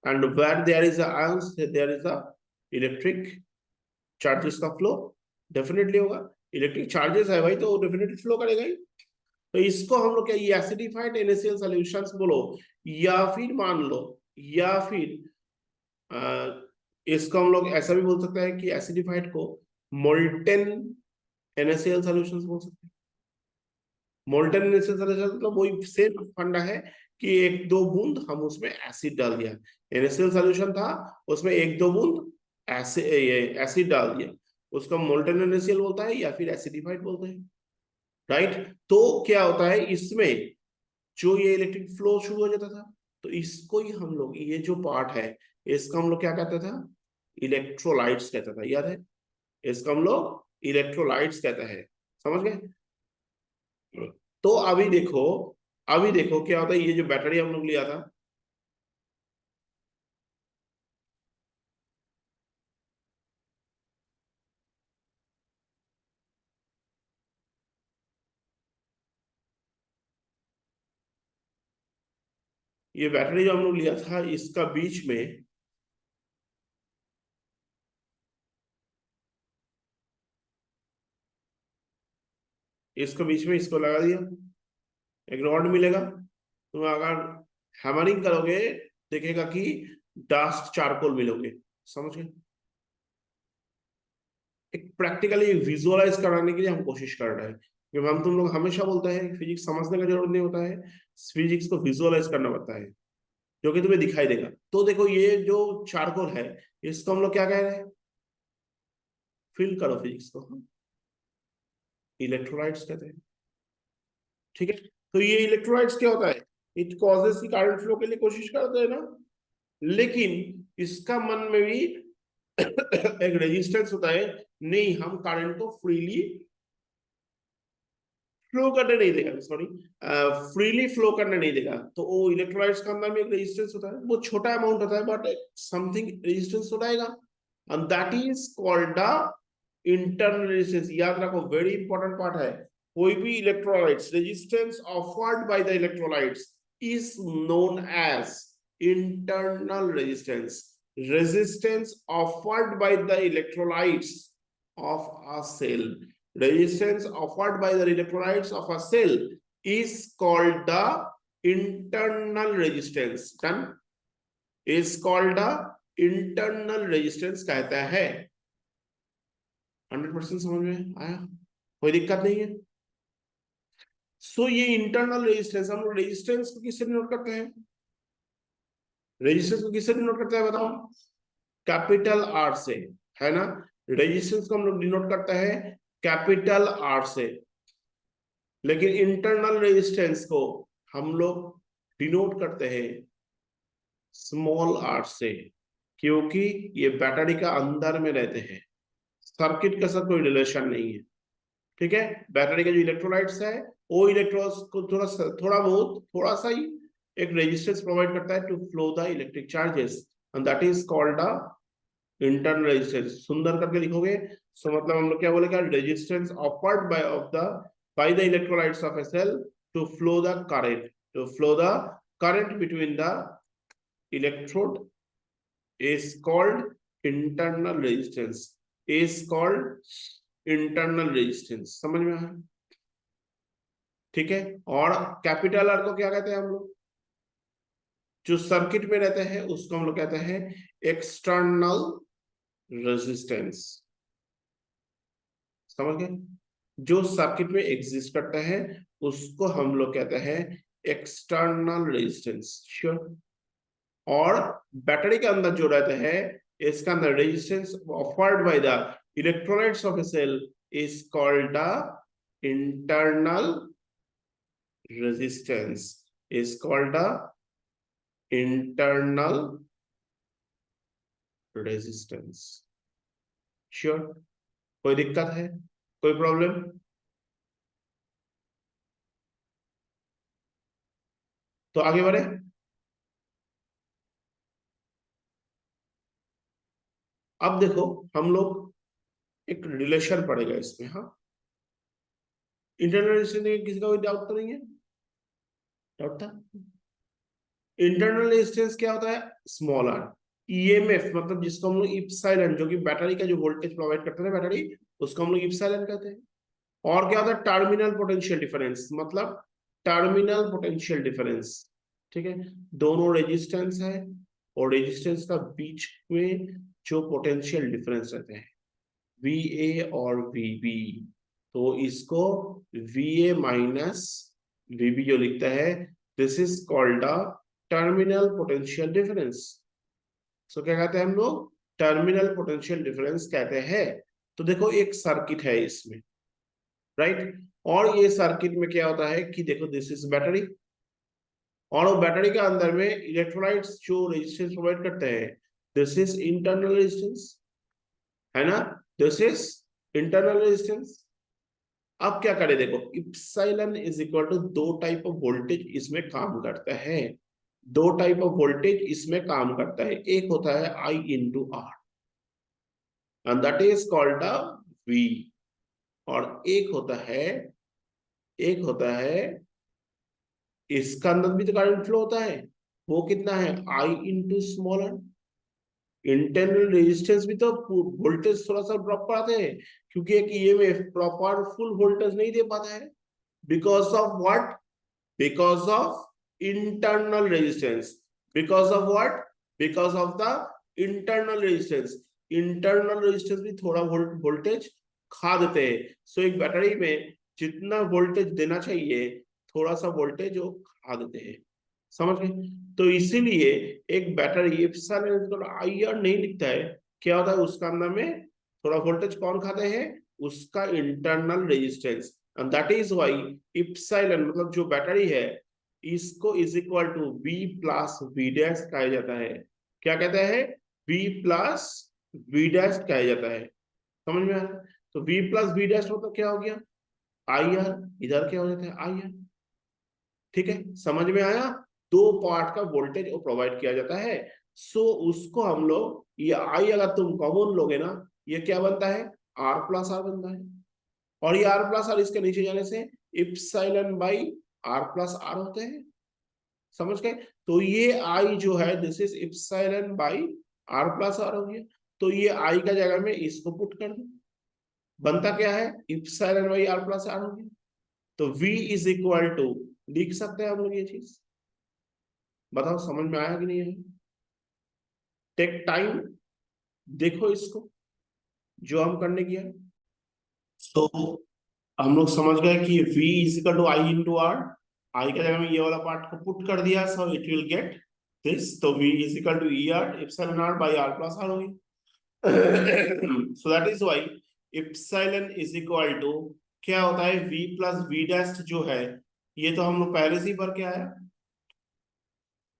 And where there is ions there is a electric charges का फ्लो डेफिनेटली होगा। इलेक्ट्रिक चार्जेस है भाई, तो डेफिनेटली फ्लो करेगा ही। तो इसको हम लोग क्या, ये एसिडिफाइड NaCl सॉल्यूशंस बोलो, या फिर मान लो, या फिर इसको हम लोग ऐसा भी बोल सकते हैं कि एसिडिफाइड को मोल्टेन NaCl सॉल्यूशंस बोल सकते हैं। मोल्टन NaCl सॉल्यूशन मतलब वही सेम फंडा है कि एक दो बूंद हम उसमें एसिड डाल दिया, NaCl सॉल्यूशन था, उसमें एक दो बूंद एसिड डाल दिया, उसको मोल्टन NaCl बोलता है या फिर एसिडिफाइड बोलते हैं, राइट। तो क्या होता है इसमें, जो ये इलेक्ट्रिक फ्लो शुरू हो जाता था, तो इसको ही हम लोग, ये जो पार्ट है इसका हम लोग क्या कहते था, इलेक्ट्रोलाइट्स कहता था, याद है। इसको हम लोग इलेक्ट्रोलाइट्स कहते हैं, समझ गए। तो अभी देखो क्या होता है, ये जो बैटरी हम लोग लिया था, ये बैटरी जो हम लोग लिया था, इसका बीच में, इसको बीच में इसको लगा दिया, एक रॉड मिलेगा, तुम अगर हैमरिंग करोगे देखेगा कि डस्ट चारकोल मिलोगे, समझ गए। एक प्रैक्टिकली विजुअलाइज कराने के लिए हम कोशिश कर रहे हैं, क्योंकि हम तुम लोग हमेशा बोलते हैं फिजिक्स समझने का जरूरत नहीं होता है, फिजिक्स को विजुअलाइज करना पड़ता है, जो कि तुम्हें दिखाई देगा। तो देखो ये जो चारकोल है, इसको हम लोग क्या कह रहे हैं, फील करो फिजिक्स को, इलेक्ट्रोलाइट्स कहते हैं। ठीक है, तो ये इलेक्ट्रोलाइट्स क्या होता है, इट कॉजेस की करंट फ्लो के लिए कोशिश करते हैं ना, लेकिन इसका मन में भी एक रेजिस्टेंस होता है, नहीं हम करंट को फ्रीली फ्लो करने नहीं देगा, सॉरी, फ्रीली फ्लो करने नहीं देगा। तो वो इलेक्ट्रोलाइट्स का अंदर में एक रेजिस्टेंस होता है, वो छोटा अमाउंट होता है बट समथिंग रेजिस्टेंस हो जाएगा, and that is called the internal resistance. याद रखो, वेरी इंपॉर्टेंट पार्ट है, कोई भी electrolytes resistance offered by the electrolytes is known as internal resistance. Resistance offered by the electrolytes of a cell, resistance offered by the electrolytes of a cell is called the internal resistance, done, is called the internal resistance कहता है। 100% समझ में आया, कोई दिक्कत नहीं है। सो ये इंटरनल रेजिस्टेंस, हम लोग रेजिस्टेंस को किससे डिनोट करते हैं, रेजिस्टेंस को किससे डिनोट करते हैं बताओ, कैपिटल आर से, है ना। रेजिस्टेंस को हम लोग डिनोट करते हैं कैपिटल आर से, लेकिन इंटरनल रेजिस्टेंस को हम लोग डिनोट करते हैं स्मॉल आर से, क्योंकि ये बैटरी का अंदर में रहते हैं, सर्किट के साथ कोई रिलेशन नहीं है। ठीक है, बैटरी के जो इलेक्ट्रोलाइट्स है, वो इलेक्ट्रॉन्स को थोड़ा सा ही एक रेजिस्टेंस प्रोवाइड करता है to flow the electric charges, and that is called the internal resistance. सुंदर करके लिखोगे, सो मतलब हम लोग क्या बोलेगा, resistance offered by the electrolytes of a cell to flow the current, to flow the current between the electrode is called internal resistance, is called internal resistance, समझ में आया। ठीक है, और कैपिटल आर को क्या कहते हैं हम लोग, जो सर्किट में रहते हैं उसको हम लोग कहते हैं एक्सटर्नल रेजिस्टेंस। समझ गए? जो सर्किट में एग्जिस्ट करता है उसको हम लोग कहते हैं एक्सटर्नल रेजिस्टेंस। श्योर। और बैटरी के अंदर जो रहते हैं इसका अंदर resistance offered by the electrolytes of a cell is called the internal resistance, is called the internal resistance. Sure. कोई दिक्कत है, कोई प्रॉब्लम? तो आगे बढ़े। अब देखो हम लोग एक रिलेशन पड़ेगा इसमें। हाँ, इंटरनल रेजिस्टेंस किसी का कोई डाउट तो नहीं है? डाउट था? इंटरनल रेजिस्टेंस क्या होता है? Small are. ईएमएफ मतलब जिसको हम लोग इप्सिलॉन, जो कि बैटरी का जो वोल्टेज प्रोवाइड करता है बैटरी, उसको हम लोग इप्सिलॉन कहते हैं। और क्या होता है? टर्मिनल पोटेंशियल डिफरेंस, मतलब टर्मिनल पोटेंशियल डिफरेंस। ठीक है, दोनों रेजिस्टेंस है और रेजिस्टेंस का बीच में जो पोटेंशियल डिफरेंस रहते हैं VA और VB, तो इसको VA माइनस VB जो लिखता है, this is called the terminal potential difference. So क्या कहते हैं हम लोग? टर्मिनल पोटेंशियल डिफरेंस कहते हैं। तो देखो एक सर्किट है इसमें, राइट? और ये सर्किट में क्या होता है कि देखो दिस इज बैटरी, और वो बैटरी के अंदर में इलेक्ट्रोलाइट्स जो रेजिस्टेंस प्रोवाइड करते हैं, दिस इज इंटरनल रेजिस्टेंस, है ना? This is internal resistance. अब क्या करें? देखो इप्सिलॉन इज इक्वल टू दो टाइप ऑफ वोल्टेज इसमें काम करता है, दो टाइप ऑफ वोल्टेज इसमें काम करता है। एक होता है I into R and that is called the V, और एक होता है इसका अंदर भी तो करंट फ्लो होता है, वो कितना है? I into small R. Internal resistance भी तो वोल्टेज थोड़ा सा ड्रॉप कराते हैं, क्योंकि एक ईएमएफ प्रॉपर फुल वोल्टेज नहीं दे पाता है। Because of what? because of internal resistance, because of what? Because of the internal resistance। internal resistance भी थोड़ा वोल्टेज खा देते हैं। सो एक बैटरी में जितना वोल्टेज देना चाहिए थोड़ा सा वोल्टेज वो खा देते हैं। समझ गए? तो इसीलिए एक बैटरी IR नहीं लिखता है, क्या होता है उसका अंदर में थोड़ा वोल्टेज कौन खाते हैं? उसका internal resistance. And that is why epsilon मतलब जो बैटरी है इसको is equal to V plus V dash कहा जाता है। क्या कहता है? V प्लस V डैश कहा जाता है। समझ में आ रहा है? तो V प्लस V डैश मतलब क्या हो गया? IR। इधर क्या हो जाता है? IR। ठीक है, समझ में आया? दो पार्ट का वोल्टेज वो प्रोवाइड किया जाता है। सो उसको हम लोग, ये आई अगर तुम कॉमन लोगे ना, ये क्या बनता है? R प्लस R बनता है। और ये R प्लस R इसके नीचे जाने से epsilon by R plus R होते हैं। समझ गए? तो ये I जो है this is epsilon by R plus R हो गया। तो ये I का जगह में इसको पुट कर दो, बनता क्या है? Epsilon by R plus R हो गया। तो V इज इक्वल टू, लिख सकते हैं हम लोग ये चीज। बताओ समझ में आया कि नहीं है? टेक टाइम, देखो इसको जो हम करने किया। तो हम लोग समझ गए कि V is equal to I into R. I के जगह में ये वाला पार्ट को पुट कर दिया, so it will get this. तो V is equal to E R epsilon R by R plus R होगी। So that is why epsilon is equal to क्या होता है? V प्लस V डैश जो है, ये तो हम लोग पहले से ही पढ़ के आया।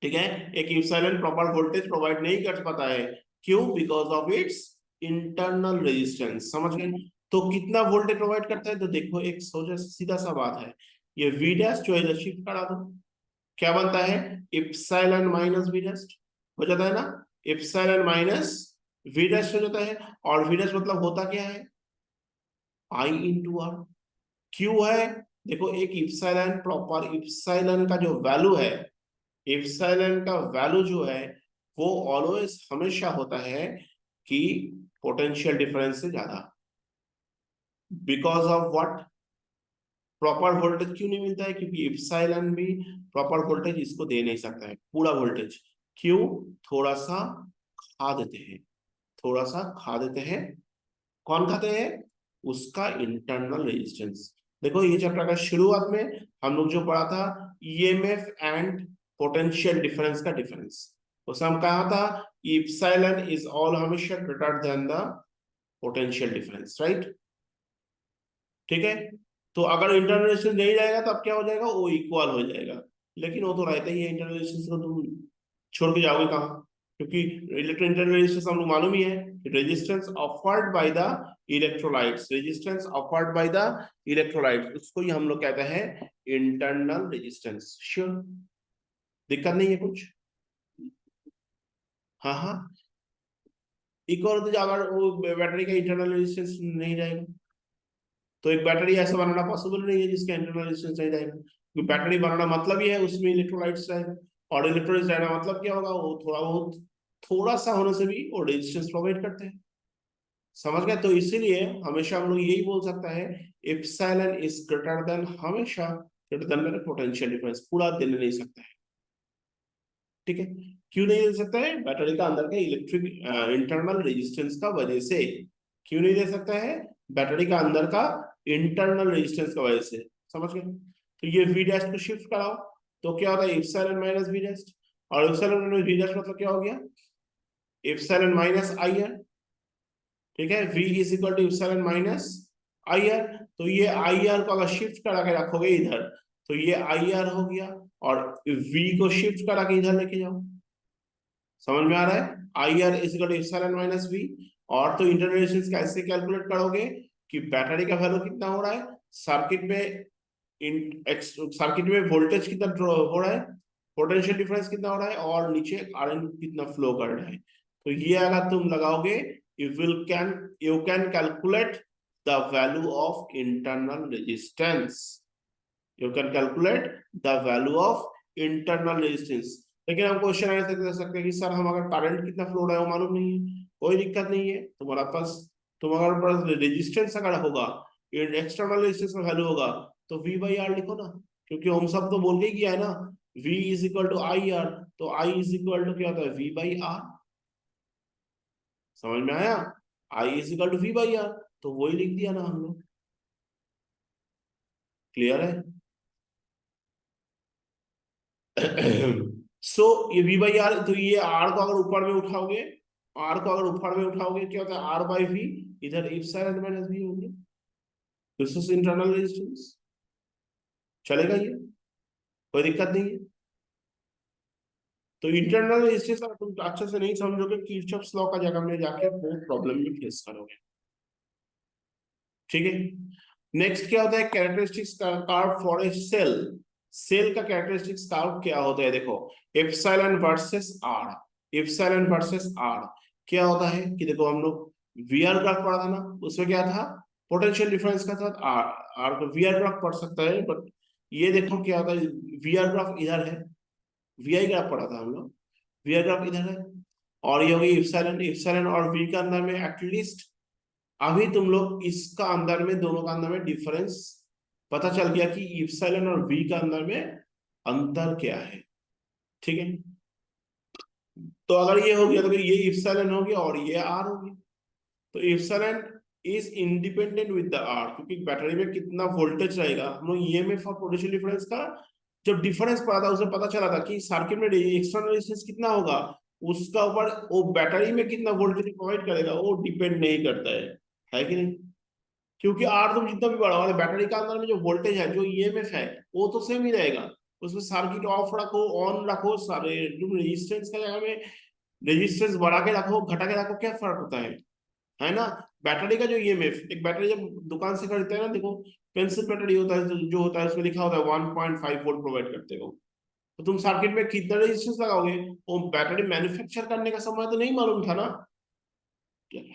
ठीक है, एक इप्सिलॉन प्रॉपर वोल्टेज प्रोवाइड नहीं कर पाता है, क्यों? Because of its internal resistance. समझ गए? तो कितना वोल्टेज प्रोवाइड करता है? तो देखो एक सोचा सीधा सा बात है, ये V डैश जो है शिफ्ट करा दो, क्या बनता है? इप्सिलॉन माइनस V डैश हो जाता है ना, इप्सिलॉन माइनस V डैश हो जाता है। और V डैश मतलब होता क्या है? I into R. क्यों है? देखो एक इप्सिलॉन प्रॉपर इप्सिलॉन का जो वैल्यू है, इप्सिलॉन का वैल्यू जो है वो ऑलवेज हमेशा होता है कि पोटेंशियल डिफरेंस से ज्यादा। Because of what? Proper voltage क्यों नहीं मिलता है? क्योंकि इप्सिलॉन भी प्रॉपर वोल्टेज इसको दे नहीं सकता है, पूरा वोल्टेज। क्यों? थोड़ा सा खा देते हैं, थोड़ा सा खा देते हैं। कौन खाते हैं? उसका इंटरनल रेजिस्टेंस। देखो ये चैप्टर का शुरुआत में हम लोग जो पढ़ा था ईएमएफ एंड पोटेंशियल डिफरेंस का डिफरेंस, उसमें हम कहा था इप्सिलॉन इज ऑल हमेशा greater than the potential difference, right? ठीक है, तो अगर इंटरनल रेजिस्टेंस नहीं जाएगा तो अब क्या हो जाएगा? वो इक्वल हो जाएगा। लेकिन वो तो रहता ही है, इंटरनल रेजिस्टेंस को तुम छोड़ के जाओगे कहाँ? क्योंकि इलेक्ट्रो इंटरनल रेजिस्टेंस हम लोग मालूम ही है, resistance offered by the electrolytes, resistance offered by the electrolytes, उसको ही हम लोग कहते हैं इंटरनल रेजिस्टेंस। श्योर, दिक्कत नहीं है कुछ? हाँ हाँ, एक और तो अगर वो बैटरी का इंटरनल रेजिस्टेंस नहीं रहेगा तो एक बैटरी ऐसा बनाना पॉसिबल नहीं है जिसका इंटरनल रेजिस्टेंस नहीं रहेगा, क्योंकि बैटरी बनाना मतलब ही है उसमें इलेक्ट्रोलाइट्स रहेगा, और इलेक्ट्रोलाइट्स रहना मतलब क्या होगा? वो थोड़ा बहुत, थोड़ा सा होने से भी वो रेजिस्टेंस प्रोवाइड करते हैं। समझ गए? तो इसीलिए हमेशा हम लोग यही बोल सकता है इप्सिलॉन इज ग्रेटर देन, हमेशा ग्रेटर देन मेरे पोटेंशियल डिफरेंस, पूरा दे नहीं सकता है। ठीक है, क्यों नहीं दे सकता है? बैटरी का अंदर का इलेक्ट्रिक इंटरनल रेजिस्टेंस का वजह से। क्यों नहीं दे सकता है? बैटरी का अंदर का इंटरनल रेजिस्टेंस का वजह से। समझ गए? तो ये वी डैश को शिफ्ट कराओ तो क्या होता है? इप्सिलॉन माइनस वी डैश, और इप्सिलॉन माइनस वी डैश मतलब क्या हो गया? Epsilon minus I R. ठीक है, v is equal to epsilon minus I R. तो ये आई आर को अगर शिफ्ट करा के रखोगे इधर तो ये आई आर हो गया, और v को शिफ्ट करा के इधर लेके जाओ। समझ में आ रहा है? I R is equal to epsilon minus V. और तो इंटरनल रेजिस्टेंस कैसे कैलकुलेट करोगे कि बैटरी का वैल्यू कितना हो रहा है, सर्किट में सर्किट में वोल्टेज कितना हो रहा है, पोटेंशियल डिफरेंस कितना हो रहा है, और नीचे करंट कितना फ्लो कर रहा है। तो ये अगर तुम लगाओगे you can calculate the value of internal resistance, you can calculate the value of internal resistance। लेकिन हम क्वेश्चन ऐसे दे सकते हैं कि सर हम अगर करंट कितना फ्लो रहा है वो मालूम नहीं है, कोई दिक्कत नहीं है, तुम्हारा पास तुम्हारे पास रेजिस्टेंस अगर होगा, एक्सटर्नल रेजिस्टेंस का वैल्यू होगा, तो v बाई आर लिखो ना, क्योंकि हम सब तो बोल के ही किया है ना, v is equal to I R, तो i इज इक्वल टू क्या होता है? v by R. समझ में आया? i is equal to v by R, तो वही लिख दिया ना हम लोग। क्लियर है? सो ये v बाई आर, तो ये r को अगर ऊपर में उठाओगे, r को अगर ऊपर में उठाओगे क्या होता है? r बाई v, इधर इप्सिलॉन माइनस v होंगे, दिस इज इंटरनल रेजिस्टेंस। चलेगा ये? कोई दिक्कत नहीं है। तो इंटरनल रेजिस्टेंस अगर तुम अच्छे से नहीं समझोगे, किरचॉफ्स लॉ का जगह में जाके बहुत प्रॉब्लम में फेस करोगे। ठीक है, नेक्स्ट क्या होता है? Characteristics curve for a cell. Cell का कैरेक्टरिस्टिक्स कार्व क्या होता है? देखो, epsilon versus R, epsilon versus R क्या होता है कि देखो हम लोग वीआर ग्राफ पढ़ा था ना, उसमें क्या था? पोटेंशियल डिफरेंस का साथ आर, आर को वीआर ग्राफ पढ़ सकता है, बट ये देखो क्या होता है, वीआर ग्राफ इधर है, वीआई ग्राफ पढ़ा था हम लोग, वीआर ग्राफ इधर है, और ये होगी इप्सिलॉन, इप्सिलॉन और वी का अंदर में एटलीस्ट अभी तुम लोग इसका अंदर में, दोनों का अंदर में डिफरेंस पता चल गया कि इप्सिलॉन और वी का अंदर में अंतर क्या है। ठीक है, तो अगर ये हो गया तो ये इप्सिलॉन हो गया और ये आर हो गया। तो epsilon is independent with the R, क्योंकि बैटरी में कितना वोल्टेज रहेगा, हम लोग ईएमएफ और पोटेंशियल डिफरेंस का जब डिफरेंस पड़ा था उसमें पता चला था कि सर्किट में एक्सटर्नल रेजिस्टेंस कितना होगा, उसका ऊपर वो बैटरी में कितना वोल्टेज प्रोवाइड करेगा वो डिपेंड नहीं करता है कि नहीं? क्योंकि आर तुम जितना भी बढ़ाओ, बैटरी का अंदर में जो वोल्टेज है, जो ईएमएफ है, वो तो सेम ही रहेगा। उसमें सर्किट ऑफ रखो, ऑन रखो, सारे तुम रेजिस्टेंस का जगह में रेजिस्टेंस बढ़ा के रखो, घटा के रखो, क्या फर्क होता है ना? बैटरी का जो ईएमएफ, एक बैटरी जब दुकान से खरीदते हैं ना, देखो पेंसिल बैटरी होता है, जो होता है उसमें लिखा होता है 1.5 वोल्ट प्रोवाइड करते हो, तो तुम सर्किट में कितना रेजिस्टेंस लगाओगे, वो बैटरी मैन्युफैक्चर करने का समय तो नहीं मालूम था ना,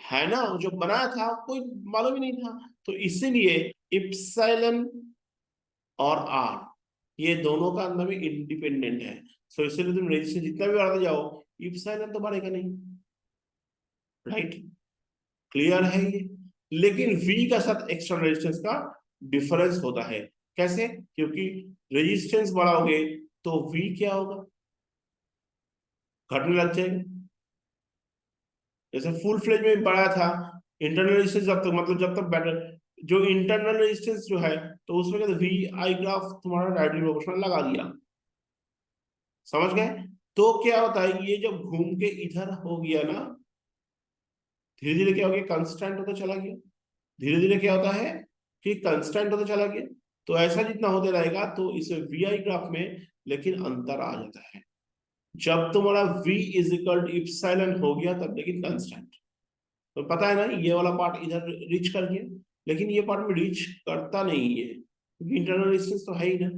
है ना? जो बनाया था कोई मालूम ही नहीं था। तो इसीलिए इप्सिलॉन और आर ये दोनों का अंदर में इंडिपेंडेंट है, सो इसलिए तुम रेजिस्टेंस जितना भी बढ़ाते जाओ इप्सिलॉन तो बढ़ेगा नहीं। राइट? क्लियर है ये? लेकिन V का साथ एक्सटर्नल रेजिस्टेंस का डिफरेंस होता है, कैसे? क्योंकि रेजिस्टेंस बढ़ाओगे तो V क्या होगा, घटने लग जाएगा। जैसे फुल फ्लेज में बढ़ा था इंटरनल रेजिस्टेंस जब तक, मतलब जब तक बैटर जो इंटरनल रेजिस्टेंस जो है, तो उसमें कहते वी आई ग्राफ तुम्हारा डायरेक्टली प्रोपोर्शनल लगा दिया, समझ गए? तो क्या होता है, ये जब घूम के इधर हो गया ना, धीरे धीरे क्या हो गया, कंस्टेंट होता चला गया। धीरे धीरे क्या होता है कि कंस्टेंट होता चला गया। तो ऐसा जितना होते रहेगा तो इस वी आई ग्राफ में लेकिन अंतर आ जाता है। जब तुम्हारा v is equal to epsilon हो गया तब लेकिन कंस्टेंट, तो पता है ना ये वाला पार्ट इधर रीच कर गया, लेकिन ये पार्ट में रीच करता नहीं है क्योंकि इंटरनल रेजिस्टेंस तो है ही ना।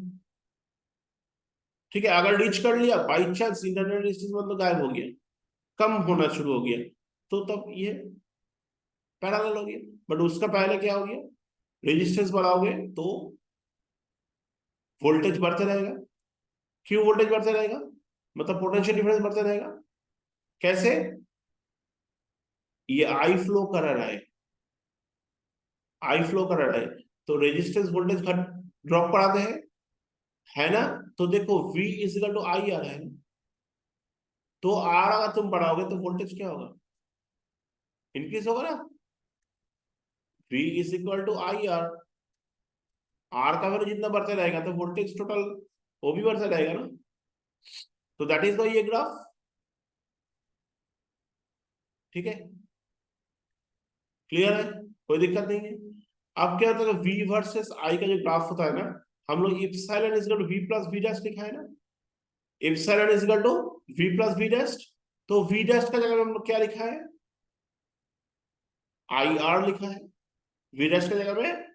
ठीक है, अगर रीच कर लिया बाई चांस इंटरनल रेजिस्टेंस मतलब गायब हो गया, कम होना शुरू हो गया, तो तब ये पैरेलल हो गया। बट उसका पहले क्या हो गया, रेजिस्टेंस बढ़ाओगे तो वोल्टेज बढ़ते रहेगा। क्यों वोल्टेज बढ़ते रहेगा, मतलब पोटेंशियल डिफरेंस बढ़ते रहेगा। कैसे? ये आई फ्लो कर रहा है, आई फ्लो कर रहा है, तो रेजिस्टेंस वोल्टेज घट ड्रॉप कराते हैं, है ना। तो देखो V इज इक्वल टू आई आ रहा है, तो आर अगर तुम बढ़ाओगे तो वोल्टेज क्या होगा, इंक्रीज होगा ना। V is equal to I R, R का वैल्यू जितना बढ़ता रहेगा तो वोल्टेज टोटल वो भी बढ़ता रहेगा ना। तो दैट इज ये ग्राफ। ठीक है, क्लियर है, कोई दिक्कत नहीं है। अब क्या होता है, V वर्सेस I का जो ग्राफ होता है ना, हम लोग epsilon is equal to V plus V dash लिखा है ना, epsilon is equal to V plus V dash. तो V डैश का जगह में हम लोग क्या लिखा है, आई आर लिखा है, V डैश का जगह में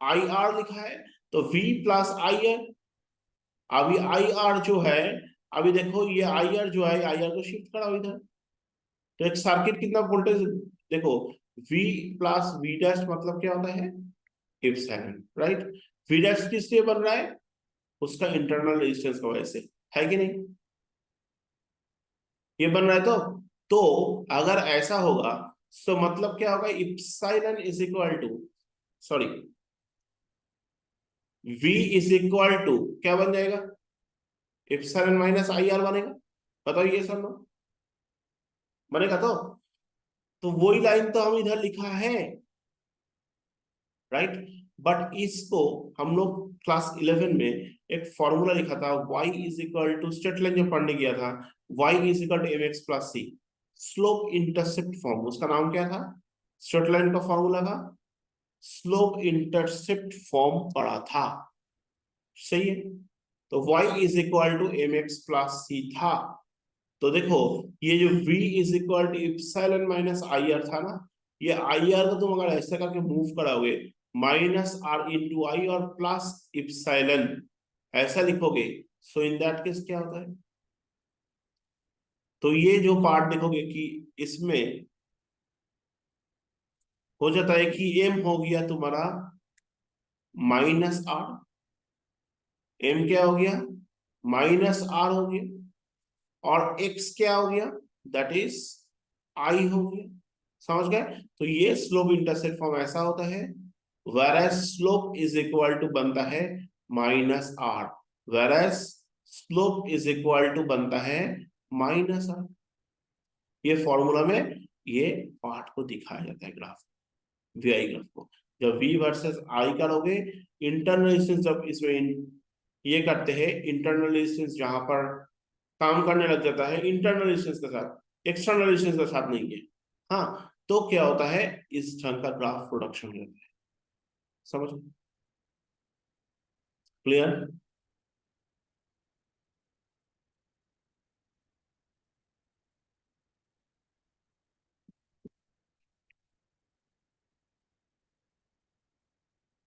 आई आर लिखा है, तो V प्लस आई है। अभी आई आर जो है, अभी देखो ये आई आर जो है, आई आर को शिफ्ट कराओ इधर, तो एक सर्किट कितना वोल्टेज देखो, V प्लस V डैश मतलब क्या होता है, इप्सिलॉन, राइट। V डैश किस लिए बन रहा है, उसका इंटरनल रेजिस्टेंस की वजह से, है कि नहीं, ये बन रहा है। तो अगर ऐसा होगा तो मतलब क्या होगा, epsilon is equal to, sorry, V is equal to क्या बन जाएगा, इप्सिलॉन माइनस आई आर बनेगा। बताओ ये सब लोग बनेगा तो वही लाइन तो हम इधर लिखा है, राइट। बट इसको हम लोग क्लास 11 में एक फॉर्मूला लिखा था, y is equal to straight line जो पढ़ने गया था, y is equal to mx plus c, slope intercept form, उसका नाम क्या था, स्ट्रेट लाइन का फॉर्मूला था, स्लोप इंटरसेप्ट फॉर्म पढ़ा था, सही है। तो y is equal to mx plus c था। तो देखो ये जो v is equal to epsilon minus I R था ना, ये आई आर को तुम अगर ऐसा करके मूव कराओगे, माइनस आर इंटू आई और प्लस इप्सिलॉन ऐसा लिखोगे, सो इन दैट केस क्या होता है, तो ये जो पार्ट देखोगे कि इसमें हो जाता है कि m हो गया तुम्हारा माइनस आर, m क्या हो गया, माइनस आर हो गया, और x क्या हो गया, दैट इज i हो गया, समझ गए। तो ये स्लोप इंटरसेप्ट फॉर्म ऐसा होता है, whereas slope is equal to बनता है minus R, whereas slope is equal to बनता है माइनस आर। ये फॉर्मूला में ये पार्ट को दिखाया जाता है ग्राफ, वी आई ग्राफ को। जब v वर्सेस i करोगे, इंटरनल रेजिस्टेंस जब इसमें ये करते हैं, इंटरनल रेजिस्टेंस जहां पर काम करने लग जाता है इंटरनल रेजिस्टेंस के साथ, एक्सटर्नल रेजिस्टेंस के साथ नहीं है, हाँ, तो क्या होता है, इस ढंग का ग्राफ प्रोडक्शन होता है, समझ, क्लियर।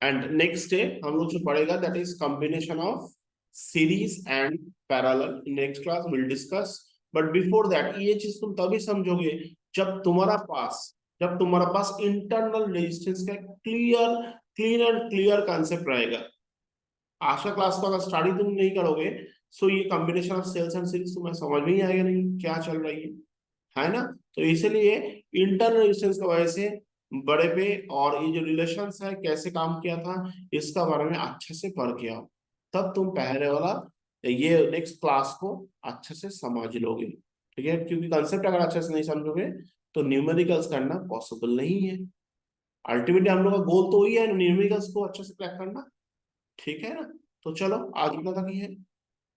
एंड नेक्स्ट डे हम लोग जो पढ़ेगा that is combination of series and parallel, next class will discuss. But before that ये चीज तुम तभी समझोगे जब तुम्हारा पास इंटरनल रेजिस्टेंस का clear clean and clear concept रहेगा। आज का क्लास को अगर स्टडी तुम नहीं करोगे, सो ये combination of cells and series तुम्हें समझ में ही आएगा नहीं क्या चल रही है ना। तो इसलिए इंटरनल रेजिस्टेंस की वजह से बड़े पे, और ये जो रिलेशंस है कैसे काम किया था इसका बारे में अच्छे से पढ़ के आओ, तब तुम पहले वाला ये नेक्स्ट क्लास को अच्छे से समझ लोगे। ठीक है, क्योंकि कंसेप्ट अगर अच्छे से नहीं समझोगे तो न्यूमेरिकल्स करना पॉसिबल नहीं है। अल्टीमेटली हम लोग का गोल तो वही है न्यूमेरिकल्स को अच्छे से क्रैक करना। ठीक है ना, तो चलो आज इतना तक ही है।